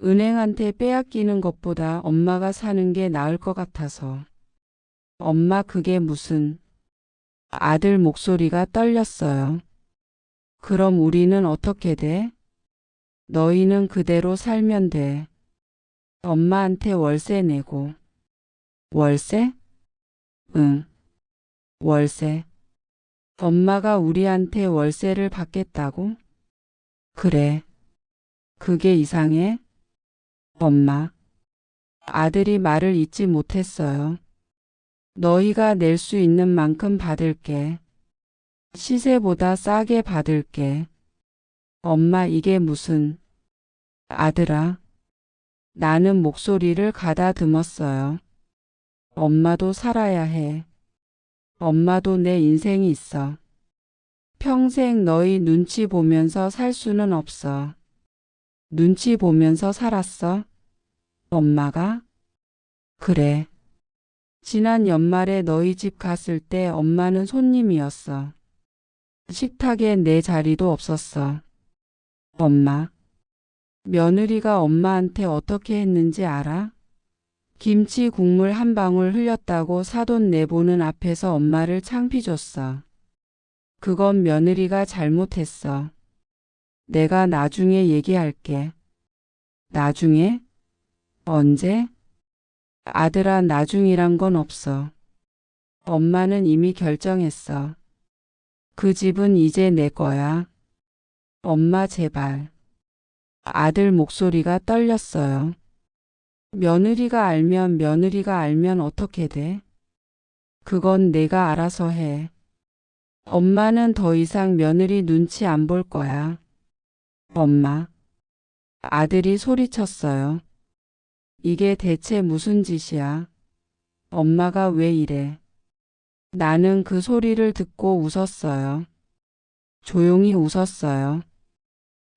은행한테 빼앗기는 것보다 엄마가 사는 게 나을 것 같아서. 엄마, 그게 무슨... 아들 목소리가 떨렸어요. 그럼 우리는 어떻게 돼? 너희는 그대로 살면 돼. 엄마한테 월세 내고. 월세? 응. 월세. 엄마가 우리한테 월세를 받겠다고? 그래. 그게 이상해? 엄마. 아들이 말을 잇지 못했어요. 너희가 낼 수 있는 만큼 받을게. 시세보다 싸게 받을게. 엄마, 이게 무슨... 아들아. 나는 목소리를 가다듬었어요. 엄마도 살아야 해. 엄마도 내 인생이 있어. 평생 너희 눈치 보면서 살 수는 없어. 눈치 보면서 살았어? 엄마가? 그래. 지난 연말에 너희 집 갔을 때 엄마는 손님이었어. 식탁에 내 자리도 없었어. 엄마. 며느리가 엄마한테 어떻게 했는지 알아? 김치 국물 한 방울 흘렸다고 사돈 내보는 앞에서 엄마를 창피 줬어. 그건 며느리가 잘못했어. 내가 나중에 얘기할게. 나중에? 언제? 아들아, 나중이란 건 없어. 엄마는 이미 결정했어. 그 집은 이제 내 거야. 엄마 제발. 아들 목소리가 떨렸어요. 며느리가 알면 어떻게 돼? 그건 내가 알아서 해. 엄마는 더 이상 며느리 눈치 안 볼 거야. 엄마. 아들이 소리쳤어요. 이게 대체 무슨 짓이야? 엄마가 왜 이래? 나는 그 소리를 듣고 웃었어요. 조용히 웃었어요.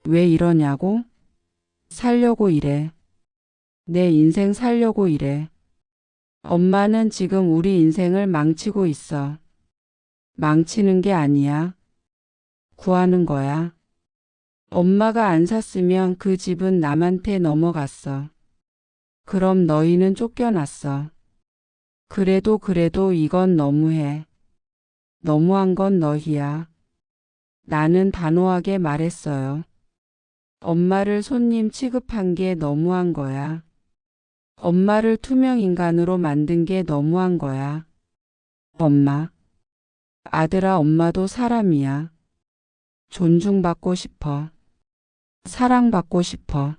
왜 이러냐고? 살려고 이래. 내 인생 살려고 이래. 엄마는 지금 우리 인생을 망치고 있어. 망치는 게 아니야. 구하는 거야. 엄마가 안 샀으면 그 집은 남한테 넘어갔어. 그럼 너희는 쫓겨났어. 그래도 이건 너무해. 너무한 건 너희야. 나는 단호하게 말했어요. 엄마를 손님 취급한 게 너무한 거야. 엄마를 투명인간으로 만든 게 너무한 거야. 엄마. 아들아, 엄마도 사람이야. 존중받고 싶어. 사랑받고 싶어.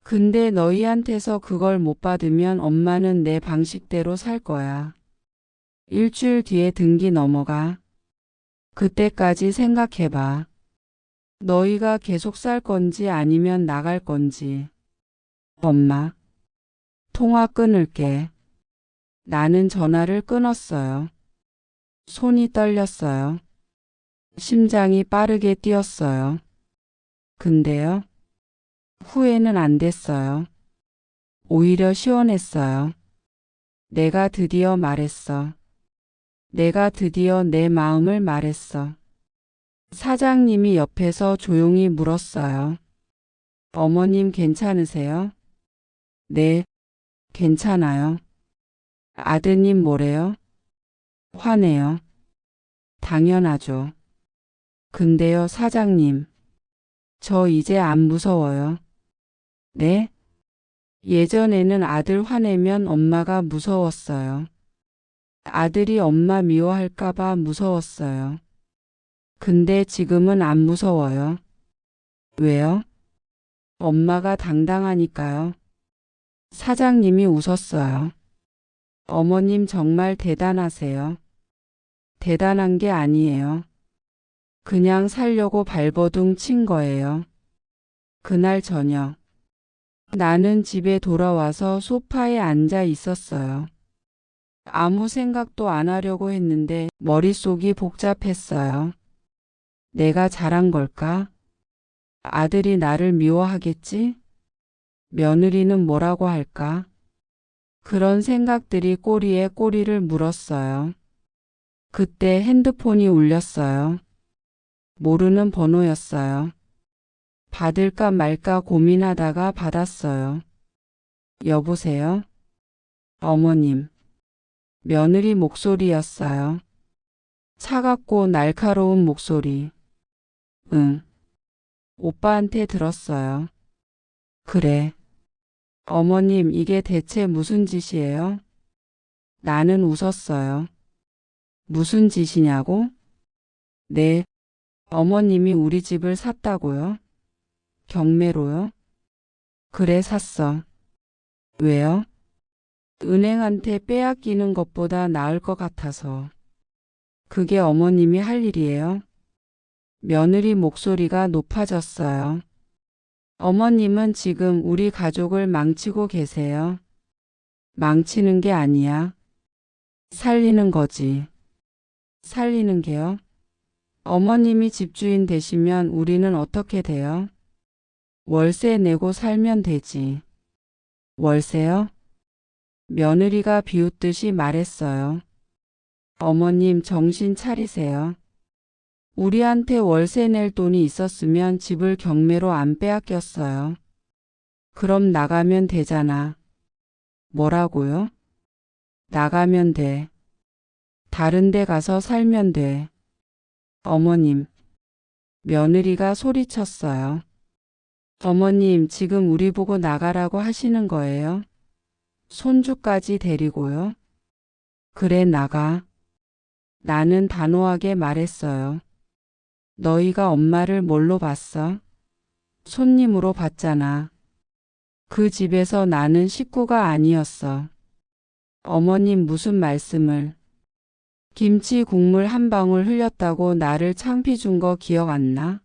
근데 너희한테서 그걸 못 받으면 엄마는 내 방식대로 살 거야. 일주일 뒤에 등기 넘어가. 그때까지 생각해봐. 너희가 계속 살 건지 아니면 나갈 건지. 엄마. 통화 끊을게. 나는 전화를 끊었어요. 손이 떨렸어요. 심장이 빠르게 뛰었어요. 근데요? 후회는 안 됐어요. 오히려 시원했어요. 내가 드디어 말했어. 내가 드디어 내 마음을 말했어. 사장님이 옆에서 조용히 물었어요. 어머님 괜찮으세요? 네, 괜찮아요. 아드님 뭐래요? 화내요. 당연하죠. 근데요, 사장님. 저 이제 안 무서워요. 네? 예전에는 아들 화내면 엄마가 무서웠어요. 아들이 엄마 미워할까봐 무서웠어요. 근데 지금은 안 무서워요. 왜요? 엄마가 당당하니까요. 사장님이 웃었어요. 어머님 정말 대단하세요. 대단한 게 아니에요. 그냥 살려고 발버둥 친 거예요. 그날 저녁. 나는 집에 돌아와서 소파에 앉아 있었어요. 아무 생각도 안 하려고 했는데 머릿속이 복잡했어요. 내가 잘한 걸까? 아들이 나를 미워하겠지? 며느리는 뭐라고 할까? 그런 생각들이 꼬리에 꼬리를 물었어요. 그때 핸드폰이 울렸어요. 모르는 번호였어요. 받을까 말까 고민하다가 받았어요. 여보세요? 어머님. 며느리 목소리였어요. 차갑고 날카로운 목소리. 응. 오빠한테 들었어요. 그래. 어머님, 이게 대체 무슨 짓이에요? 나는 웃었어요. 무슨 짓이냐고? 네. 어머님이 우리 집을 샀다고요? 경매로요? 그래, 샀어. 왜요? 은행한테 빼앗기는 것보다 나을 것 같아서. 그게 어머님이 할 일이에요? 며느리 목소리가 높아졌어요. 어머님은 지금 우리 가족을 망치고 계세요. 망치는 게 아니야. 살리는 거지. 살리는 게요? 어머님이 집주인 되시면 우리는 어떻게 돼요? 월세 내고 살면 되지. 월세요? 며느리가 비웃듯이 말했어요. 어머님 정신 차리세요. 우리한테 월세 낼 돈이 있었으면 집을 경매로 안 빼앗겼어요. 그럼 나가면 되잖아. 뭐라고요? 나가면 돼. 다른 데 가서 살면 돼. 어머님. 며느리가 소리쳤어요. 어머님 지금 우리 보고 나가라고 하시는 거예요? 손주까지 데리고요? 그래 나가. 나는 단호하게 말했어요. 너희가 엄마를 뭘로 봤어? 손님으로 봤잖아. 그 집에서 나는 식구가 아니었어. 어머님 무슨 말씀을. 김치 국물 한 방울 흘렸다고 나를 창피 준 거 기억 안 나?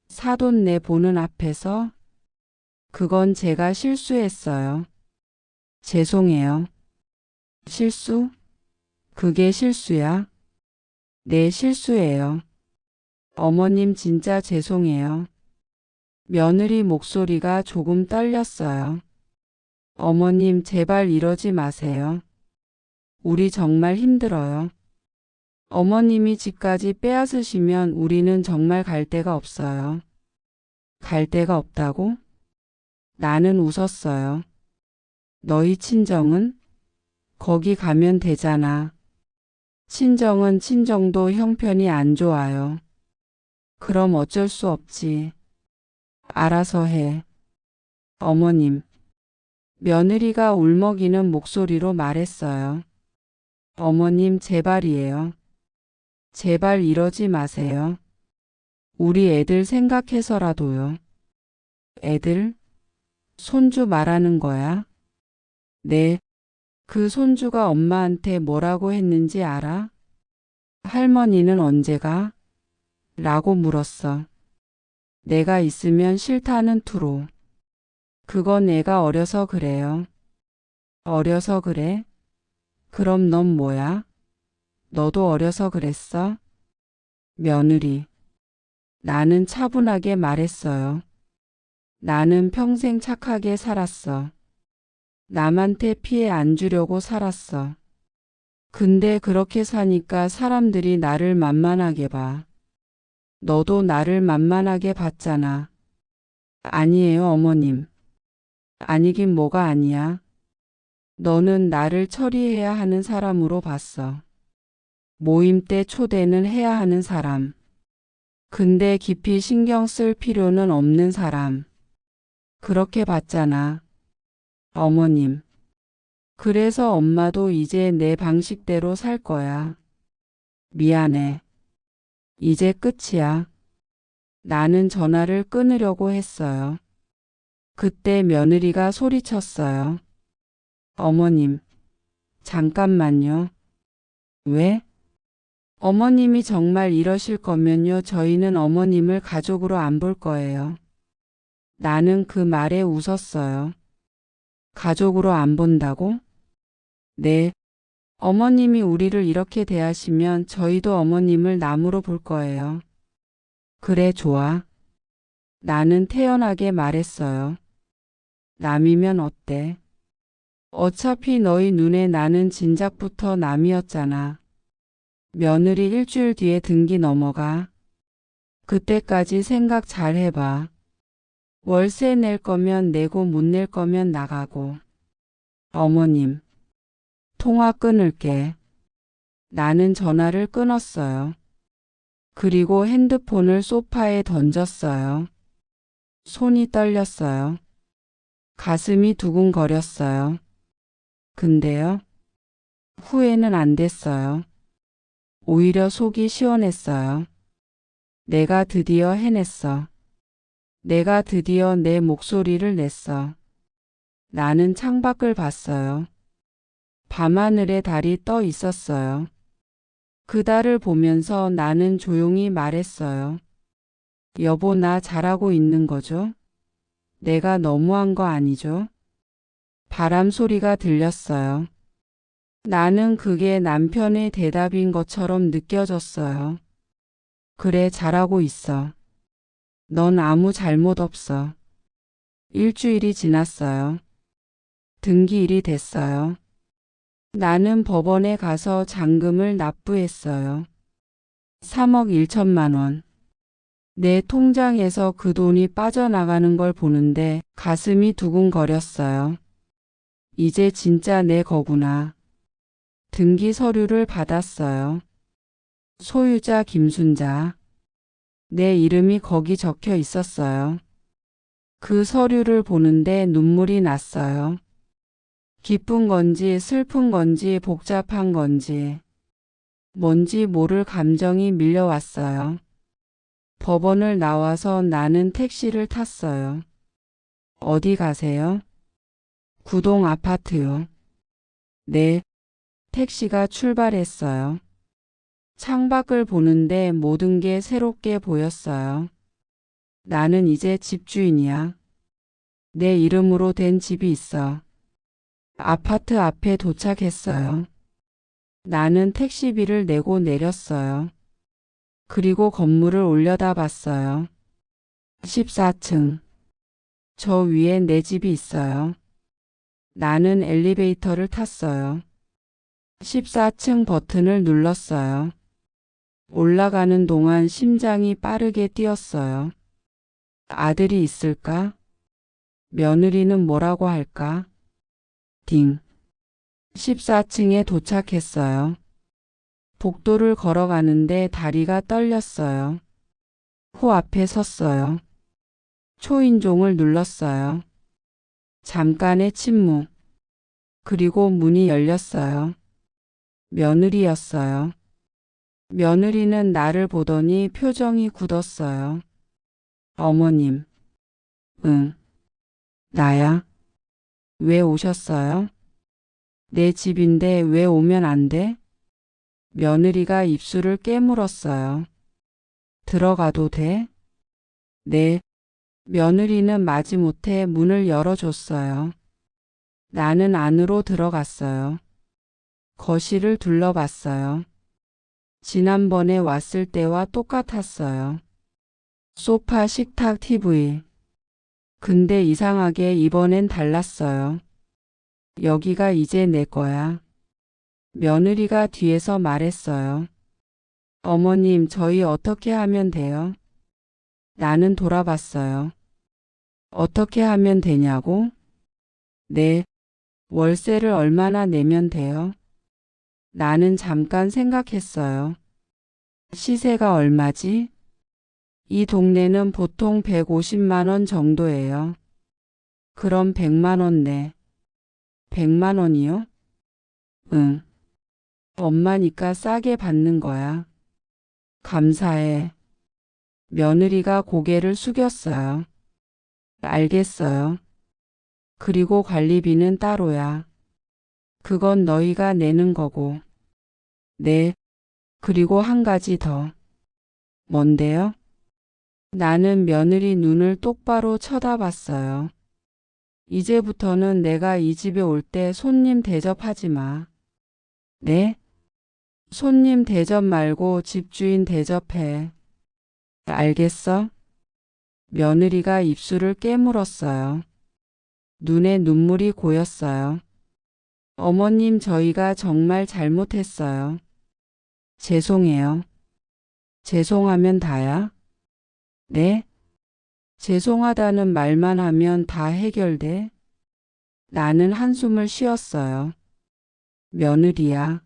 사돈 내 보는 앞에서? 그건 제가 실수했어요. 죄송해요. 실수? 그게 실수야? 네, 실수예요. 어머님 진짜 죄송해요. 며느리 목소리가 조금 떨렸어요. 어머님 제발 이러지 마세요. 우리 정말 힘들어요. 어머님이 집까지 빼앗으시면 우리는 정말 갈 데가 없어요. 갈 데가 없다고? 나는 웃었어요. 너희 친정은? 거기 가면 되잖아. 친정은 친정도 형편이 안 좋아요. 그럼 어쩔 수 없지. 알아서 해. 어머님. 며느리가 울먹이는 목소리로 말했어요. 어머님 제발이에요. 제발 이러지 마세요. 우리 애들 생각해서라도요. 애들? 손주 말하는 거야? 네. 그 손주가 엄마한테 뭐라고 했는지 알아? 할머니는 언제 가? 라고 물었어. 내가 있으면 싫다는 투로. 그건 애가 어려서 그래요. 어려서 그래? 그럼 넌 뭐야? 너도 어려서 그랬어? 며느리. 나는 차분하게 말했어요. 나는 평생 착하게 살았어. 남한테 피해 안 주려고 살았어. 근데 그렇게 사니까 사람들이 나를 만만하게 봐. 너도 나를 만만하게 봤잖아. 아니에요, 어머님. 아니긴 뭐가 아니야. 너는 나를 처리해야 하는 사람으로 봤어. 모임 때 초대는 해야 하는 사람. 근데 깊이 신경 쓸 필요는 없는 사람. 그렇게 봤잖아. 어머님. 그래서 엄마도 이제 내 방식대로 살 거야. 미안해. 이제 끝이야. 나는 전화를 끊으려고 했어요. 그때 며느리가 소리쳤어요. 어머님. 잠깐만요. 왜? 어머님이 정말 이러실 거면요. 저희는 어머님을 가족으로 안 볼 거예요. 나는 그 말에 웃었어요. 가족으로 안 본다고? 네. 어머님이 우리를 이렇게 대하시면 저희도 어머님을 남으로 볼 거예요. 그래, 좋아. 나는 태연하게 말했어요. 남이면 어때? 어차피 너희 눈에 나는 진작부터 남이었잖아. 며느리 일주일 뒤에 등기 넘어가. 그때까지 생각 잘 해봐. 월세 낼 거면 내고 못 낼 거면 나가고. 어머님. 통화 끊을게. 나는 전화를 끊었어요. 그리고 핸드폰을 소파에 던졌어요. 손이 떨렸어요. 가슴이 두근거렸어요. 근데요. 후회는 안 됐어요. 오히려 속이 시원했어요. 내가 드디어 해냈어. 내가 드디어 내 목소리를 냈어. 나는 창밖을 봤어요. 밤하늘에 달이 떠 있었어요. 그 달을 보면서 나는 조용히 말했어요. 여보, 나 잘하고 있는 거죠? 내가 너무한 거 아니죠? 바람 소리가 들렸어요. 나는 그게 남편의 대답인 것처럼 느껴졌어요. 그래, 잘하고 있어. 넌 아무 잘못 없어. 일주일이 지났어요. 등기일이 됐어요. 나는 법원에 가서 잔금을 납부했어요. 3억 1천만 원. 내 통장에서 그 돈이 빠져나가는 걸 보는데 가슴이 두근거렸어요. 이제 진짜 내 거구나. 등기 서류를 받았어요. 소유자 김순자. 내 이름이 거기 적혀 있었어요. 그 서류를 보는데 눈물이 났어요. 기쁜 건지 슬픈 건지 복잡한 건지 뭔지 모를 감정이 밀려왔어요. 법원을 나와서 나는 택시를 탔어요. 어디 가세요? 구동 아파트요. 네. 택시가 출발했어요. 창밖을 보는데 모든 게 새롭게 보였어요. 나는 이제 집주인이야. 내 이름으로 된 집이 있어. 아파트 앞에 도착했어요. 나는 택시비를 내고 내렸어요. 그리고 건물을 올려다봤어요. 14층. 저 위에 내 집이 있어요. 나는 엘리베이터를 탔어요. 14층 버튼을 눌렀어요. 올라가는 동안 심장이 빠르게 뛰었어요. 아들이 있을까? 며느리는 뭐라고 할까? 딩. 14층에 도착했어요. 복도를 걸어가는데 다리가 떨렸어요. 호 앞에 섰어요. 초인종을 눌렀어요. 잠깐의 침묵. 그리고 문이 열렸어요. 며느리였어요. 며느리는 나를 보더니 표정이 굳었어요. 어머님. 응. 나야. 왜 오셨어요? 내 집인데 왜 오면 안 돼? 며느리가 입술을 깨물었어요. 들어가도 돼? 네. 며느리는 마지못해 문을 열어줬어요. 나는 안으로 들어갔어요. 거실을 둘러봤어요. 지난번에 왔을 때와 똑같았어요. 소파, 식탁, TV. 근데 이상하게 이번엔 달랐어요. 여기가 이제 내 거야. 며느리가 뒤에서 말했어요. 어머님, 저희 어떻게 하면 돼요? 나는 돌아봤어요. 어떻게 하면 되냐고? 네. 월세를 얼마나 내면 돼요? 나는 잠깐 생각했어요. 시세가 얼마지? 이 동네는 보통 150만 원 정도예요. 그럼 100만 원 내. 100만 원이요? 응. 엄마니까 싸게 받는 거야. 감사해. 며느리가 고개를 숙였어요. 알겠어요. 그리고 관리비는 따로야. 그건 너희가 내는 거고. 네. 그리고 한 가지 더. 뭔데요? 나는 며느리 눈을 똑바로 쳐다봤어요. 이제부터는 내가 이 집에 올 때 손님 대접하지 마. 네? 손님 대접 말고 집주인 대접해. 알겠어? 며느리가 입술을 깨물었어요. 눈에 눈물이 고였어요. 어머님, 저희가 정말 잘못했어요. 죄송해요. 죄송하면 다야? 네? 죄송하다는 말만 하면 다 해결돼? 나는 한숨을 쉬었어요. 며느리야.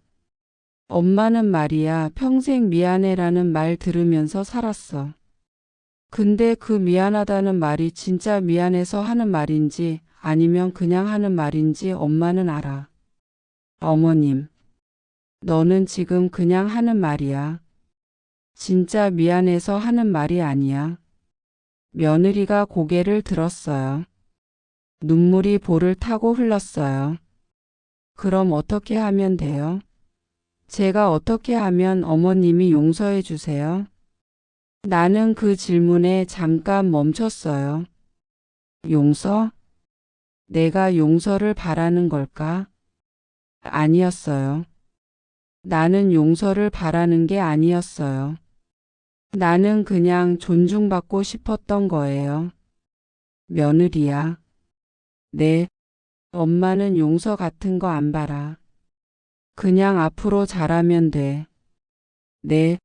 엄마는 말이야 평생 미안해라는 말 들으면서 살았어. 근데 그 미안하다는 말이 진짜 미안해서 하는 말인지 아니면 그냥 하는 말인지 엄마는 알아. 어머님. 너는 지금 그냥 하는 말이야. 진짜 미안해서 하는 말이 아니야. 며느리가 고개를 들었어요. 눈물이 볼을 타고 흘렀어요. 그럼 어떻게 하면 돼요? 제가 어떻게 하면 어머님이 용서해 주세요? 나는 그 질문에 잠깐 멈췄어요. 용서? 내가 용서를 바라는 걸까? 아니었어요. 나는 용서를 바라는 게 아니었어요. 나는 그냥 존중받고 싶었던 거예요. 며느리야. 네. 엄마는 용서 같은 거 안 바라. 그냥 앞으로 잘하면 돼. 네.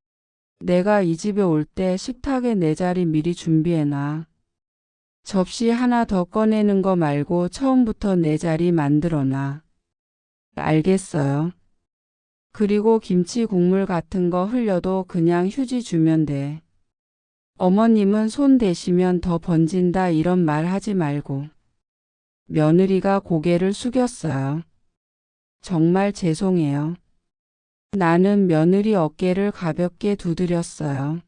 내가 이 집에 올 때 식탁에 내 자리 미리 준비해놔. 접시 하나 더 꺼내는 거 말고 처음부터 내 자리 만들어놔. 알겠어요. 그리고 김치 국물 같은 거 흘려도 그냥 휴지 주면 돼. 어머님은 손 대시면 더 번진다 이런 말 하지 말고. 며느리가 고개를 숙였어요. 정말 죄송해요. 나는 며느리 어깨를 가볍게 두드렸어요.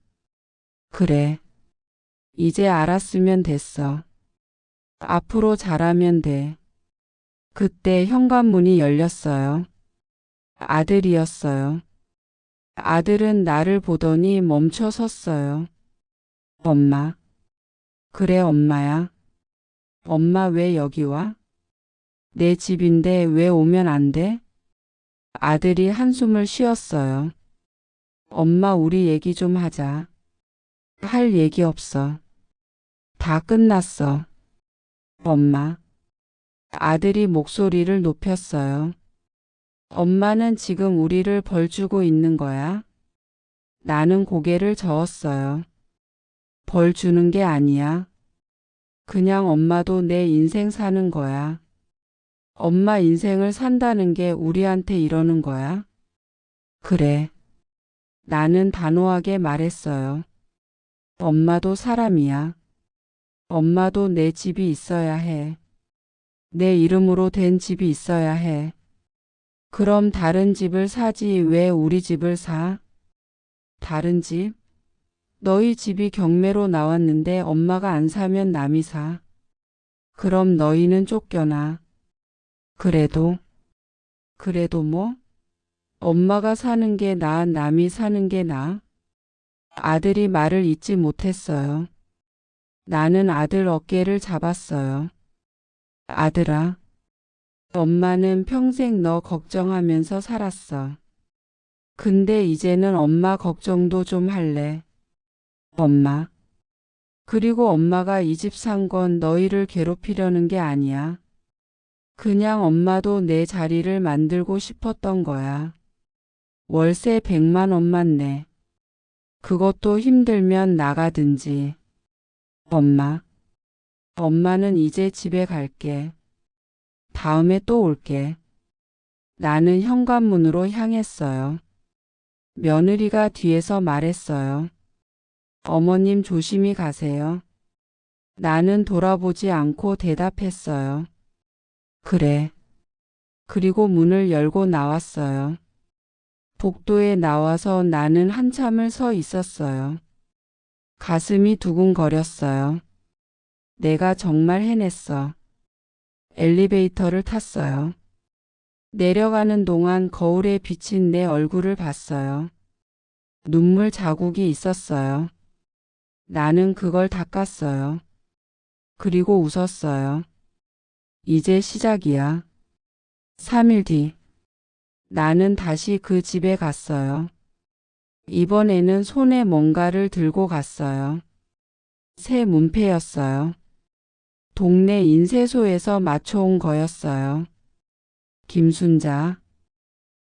그래. 이제 알았으면 됐어. 앞으로 잘하면 돼. 그때 현관문이 열렸어요. 아들이었어요. 아들은 나를 보더니 멈춰 섰어요. 엄마. 그래, 엄마야. 엄마 왜 여기 와? 내 집인데 왜 오면 안 돼? 아들이 한숨을 쉬었어요. 엄마, 우리 얘기 좀 하자. 할 얘기 없어. 다 끝났어. 엄마. 아들이 목소리를 높였어요. 엄마는 지금 우리를 벌 주고 있는 거야? 나는 고개를 저었어요. 벌 주는 게 아니야. 그냥 엄마도 내 인생 사는 거야. 엄마 인생을 산다는 게 우리한테 이러는 거야? 그래. 나는 단호하게 말했어요. 엄마도 사람이야. 엄마도 내 집이 있어야 해. 내 이름으로 된 집이 있어야 해. 그럼 다른 집을 사지 왜 우리 집을 사? 다른 집? 너희 집이 경매로 나왔는데 엄마가 안 사면 남이 사. 그럼 너희는 쫓겨나. 그래도 뭐? 엄마가 사는 게 나아, 남이 사는 게 나아? 아들이 말을 잇지 못했어요. 나는 아들 어깨를 잡았어요. 아들아, 엄마는 평생 너 걱정하면서 살았어. 근데 이제는 엄마 걱정도 좀 할래. 엄마. 그리고 엄마가 이 집 산 건 너희를 괴롭히려는 게 아니야. 그냥 엄마도 내 자리를 만들고 싶었던 거야. 월세 100만 원만 내. 그것도 힘들면 나가든지. 엄마. 엄마는 이제 집에 갈게. 다음에 또 올게. 나는 현관문으로 향했어요. 며느리가 뒤에서 말했어요. 어머님 조심히 가세요. 나는 돌아보지 않고 대답했어요. 그래. 그리고 문을 열고 나왔어요. 복도에 나와서 나는 한참을 서 있었어요. 가슴이 두근거렸어요. 내가 정말 해냈어. 엘리베이터를 탔어요. 내려가는 동안 거울에 비친 내 얼굴을 봤어요. 눈물 자국이 있었어요. 나는 그걸 닦았어요. 그리고 웃었어요. 이제 시작이야. 3일 뒤. 나는 다시 그 집에 갔어요. 이번에는 손에 뭔가를 들고 갔어요. 새 문패였어요. 동네 인쇄소에서 맞춰온 거였어요. 김순자.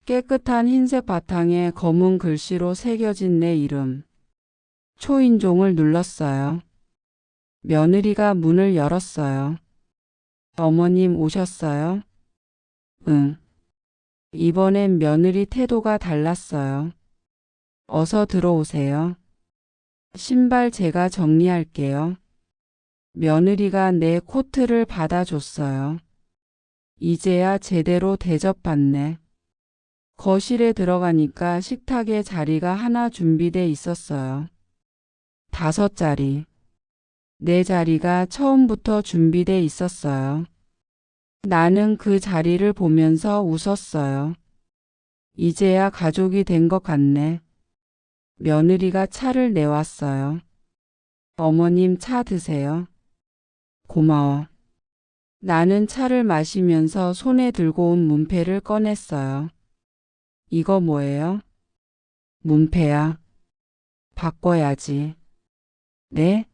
깨끗한 흰색 바탕에 검은 글씨로 새겨진 내 이름. 초인종을 눌렀어요. 며느리가 문을 열었어요. 어머님 오셨어요? 응. 이번엔 며느리 태도가 달랐어요. 어서 들어오세요. 신발 제가 정리할게요. 며느리가 내 코트를 받아줬어요. 이제야 제대로 대접받네. 거실에 들어가니까 식탁에 자리가 하나 준비돼 있었어요. 5자리. 내 자리가 처음부터 준비돼 있었어요. 나는 그 자리를 보면서 웃었어요. 이제야 가족이 된 것 같네. 며느리가 차를 내왔어요. 어머님 차 드세요. 고마워. 나는 차를 마시면서 손에 들고 온 문패를 꺼냈어요. 이거 뭐예요? 문패야. 바꿔야지. 네?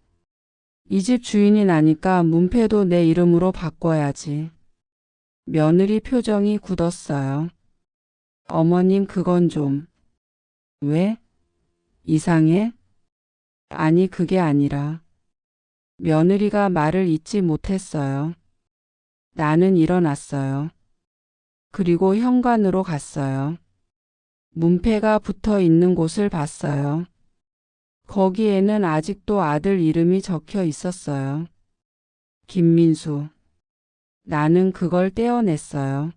이 집 주인이 나니까 문패도 내 이름으로 바꿔야지. 며느리 표정이 굳었어요. 어머님 그건 좀. 왜? 이상해? 아니 그게 아니라. 며느리가 말을 잇지 못했어요. 나는 일어났어요. 그리고 현관으로 갔어요. 문패가 붙어 있는 곳을 봤어요. 거기에는 아직도 아들 이름이 적혀 있었어요. 김민수. 나는 그걸 떼어냈어요.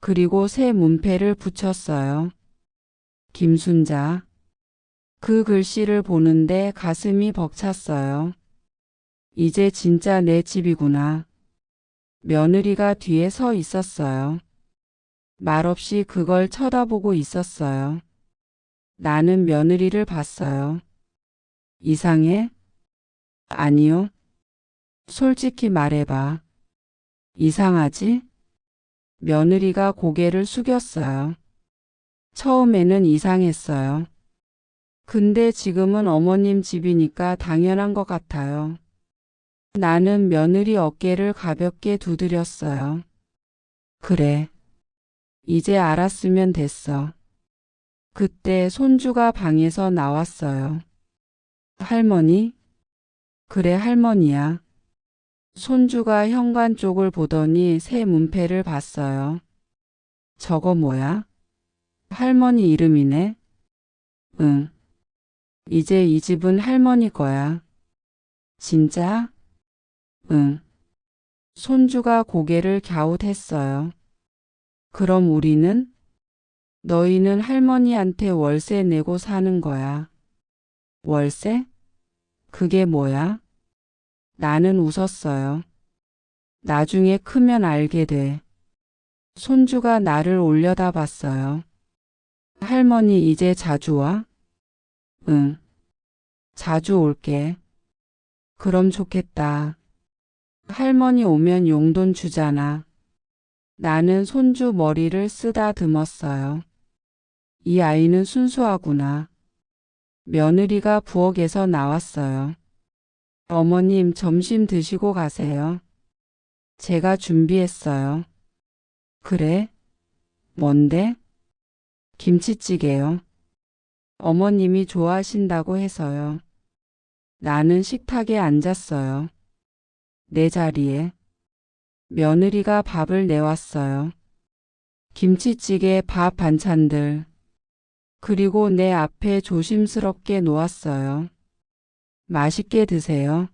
그리고 새 문패를 붙였어요. 김순자. 그 글씨를 보는데 가슴이 벅찼어요. 이제 진짜 내 집이구나. 며느리가 뒤에 서 있었어요. 말없이 그걸 쳐다보고 있었어요. 나는 며느리를 봤어요. 이상해? 아니요. 솔직히 말해봐. 이상하지? 며느리가 고개를 숙였어요. 처음에는 이상했어요. 근데 지금은 어머님 집이니까 당연한 것 같아요. 나는 며느리 어깨를 가볍게 두드렸어요. 그래. 이제 알았으면 됐어. 그때 손주가 방에서 나왔어요. 할머니? 그래 할머니야. 손주가 현관 쪽을 보더니 새 문패를 봤어요. 저거 뭐야? 할머니 이름이네? 응. 이제 이 집은 할머니 거야. 진짜? 응. 손주가 고개를 갸웃했어요. 그럼 우리는? 너희는 할머니한테 월세 내고 사는 거야. 월세? 그게 뭐야? 나는 웃었어요. 나중에 크면 알게 돼. 손주가 나를 올려다봤어요. 할머니 이제 자주 와? 응. 자주 올게. 그럼 좋겠다. 할머니 오면 용돈 주잖아. 나는 손주 머리를 쓰다듬었어요. 이 아이는 순수하구나. 며느리가 부엌에서 나왔어요. 어머님 점심 드시고 가세요. 제가 준비했어요. 그래? 뭔데? 김치찌개요. 어머님이 좋아하신다고 해서요. 나는 식탁에 앉았어요. 내 자리에. 며느리가 밥을 내왔어요. 김치찌개, 밥, 반찬들. 그리고 내 앞에 조심스럽게 놓았어요. 맛있게 드세요.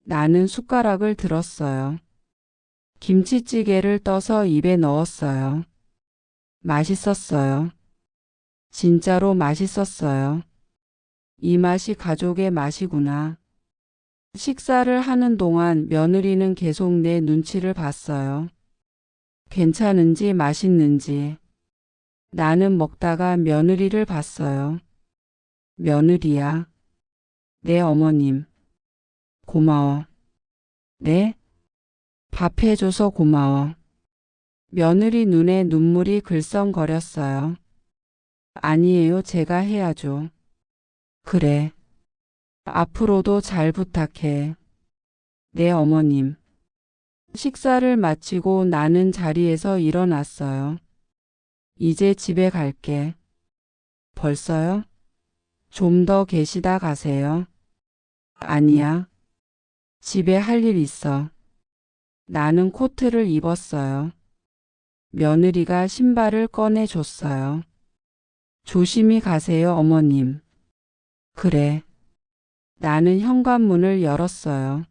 나는 숟가락을 들었어요. 김치찌개를 떠서 입에 넣었어요. 맛있었어요. 진짜로 맛있었어요. 이 맛이 가족의 맛이구나. 식사를 하는 동안 며느리는 계속 내 눈치를 봤어요. 괜찮은지 맛있는지. 나는 먹다가 며느리를 봤어요. 며느리야. 네 어머님. 고마워. 네? 밥 해줘서 고마워. 며느리 눈에 눈물이 글썽거렸어요. 아니에요, 제가 해야죠. 그래. 앞으로도 잘 부탁해. 네 어머님. 식사를 마치고 나는 자리에서 일어났어요. 이제 집에 갈게. 벌써요? 좀 더 계시다 가세요. 아니야. 집에 할 일 있어. 나는 코트를 입었어요. 며느리가 신발을 꺼내줬어요. 조심히 가세요, 어머님. 그래. 나는 현관문을 열었어요.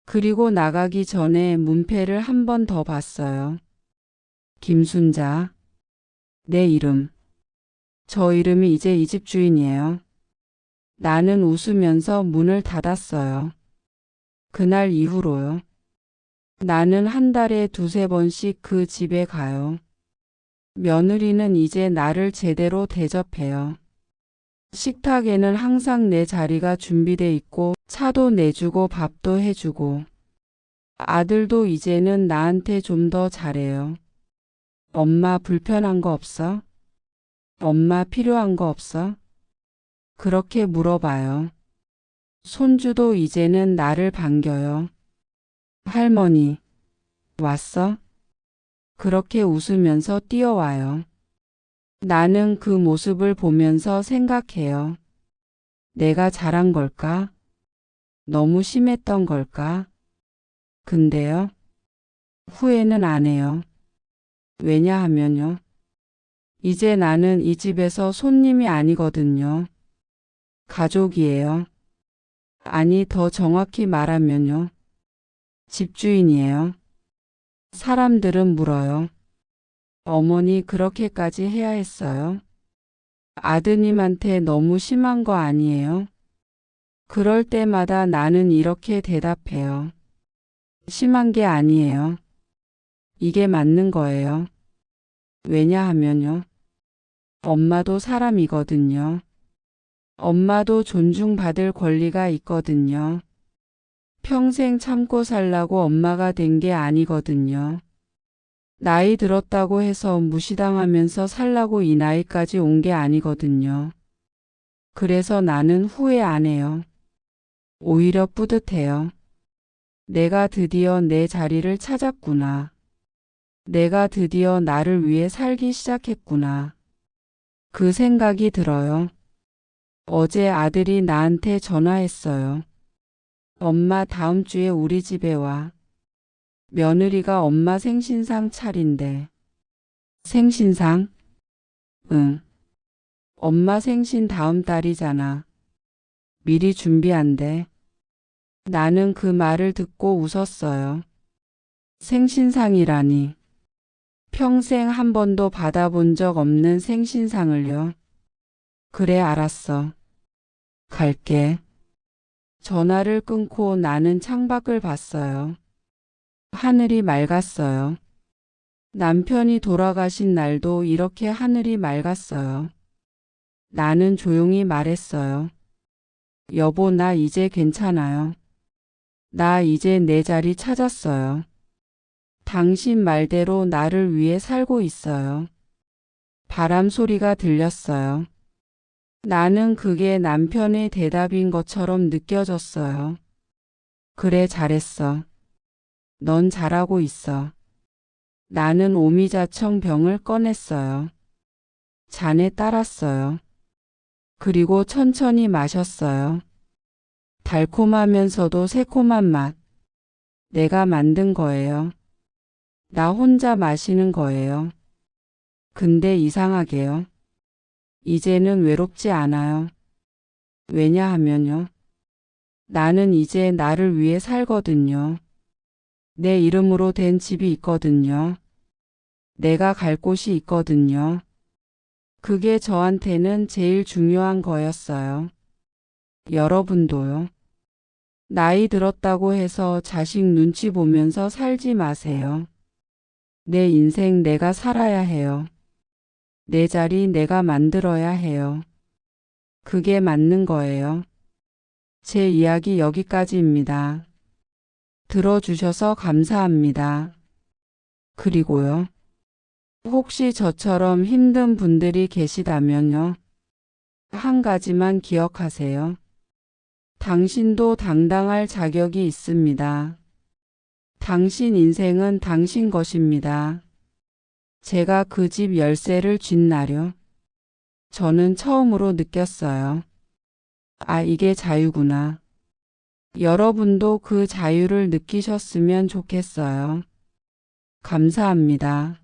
그리고 나가기 전에 문패를 한 번 더 봤어요. 김순자. 내 이름. 저 이름이 이제 이 집 주인이에요. 나는 웃으면서 문을 닫았어요. 그날 이후로요. 나는 한 달에 두세 번씩 그 집에 가요. 며느리는 이제 나를 제대로 대접해요. 식탁에는 항상 내 자리가 준비돼 있고 차도 내주고 밥도 해주고 아들도 이제는 나한테 좀 더 잘해요. 엄마 불편한 거 없어? 엄마 필요한 거 없어? 그렇게 물어봐요. 손주도 이제는 나를 반겨요. 할머니, 왔어? 그렇게 웃으면서 뛰어와요. 나는 그 모습을 보면서 생각해요. 내가 잘한 걸까? 너무 심했던 걸까? 근데요, 후회는 안 해요. 왜냐하면요, 이제 나는 이 집에서 손님이 아니거든요. 가족이에요. 아니, 더 정확히 말하면요, 집주인이에요. 사람들은 물어요. 어머니 그렇게까지 해야 했어요? 아드님한테 너무 심한 거 아니에요? 그럴 때마다 나는 이렇게 대답해요. 심한 게 아니에요. 이게 맞는 거예요. 왜냐하면요, 엄마도 사람이거든요. 엄마도 존중받을 권리가 있거든요. 평생 참고 살라고 엄마가 된 게 아니거든요. 나이 들었다고 해서 무시당하면서 살라고 이 나이까지 온 게 아니거든요. 그래서 나는 후회 안 해요. 오히려 뿌듯해요. 내가 드디어 내 자리를 찾았구나. 내가 드디어 나를 위해 살기 시작했구나. 그 생각이 들어요. 어제 아들이 나한테 전화했어요. 엄마 다음 주에 우리 집에 와. 며느리가 엄마 생신상 차린대. 생신상? 응. 엄마 생신 다음 달이잖아. 미리 준비한대. 나는 그 말을 듣고 웃었어요. 생신상이라니. 평생 한 번도 받아본 적 없는 생신상을요. 그래, 알았어. 갈게. 전화를 끊고 나는 창밖을 봤어요. 하늘이 맑았어요. 남편이 돌아가신 날도 이렇게 하늘이 맑았어요. 나는 조용히 말했어요. 여보, 나 이제 괜찮아요. 나 이제 내 자리 찾았어요. 당신 말대로 나를 위해 살고 있어요. 바람 소리가 들렸어요. 나는 그게 남편의 대답인 것처럼 느껴졌어요. 그래, 잘했어. 넌 잘하고 있어. 나는 오미자청 병을 꺼냈어요. 잔에 따랐어요. 그리고 천천히 마셨어요. 달콤하면서도 새콤한 맛. 내가 만든 거예요. 나 혼자 마시는 거예요. 근데 이상하게요. 이제는 외롭지 않아요. 왜냐하면요, 나는 이제 나를 위해 살거든요. 내 이름으로 된 집이 있거든요. 내가 갈 곳이 있거든요. 그게 저한테는 제일 중요한 거였어요. 여러분도요. 나이 들었다고 해서 자식 눈치 보면서 살지 마세요. 내 인생 내가 살아야 해요. 내 자리 내가 만들어야 해요. 그게 맞는 거예요. 제 이야기 여기까지입니다. 들어주셔서 감사합니다. 그리고요, 혹시 저처럼 힘든 분들이 계시다면요, 한 가지만 기억하세요. 당신도 당당할 자격이 있습니다. 당신 인생은 당신 것입니다. 제가 그 집 열쇠를 쥔 날요, 저는 처음으로 느꼈어요. 아, 이게 자유구나. 여러분도 그 자유를 느끼셨으면 좋겠어요. 감사합니다.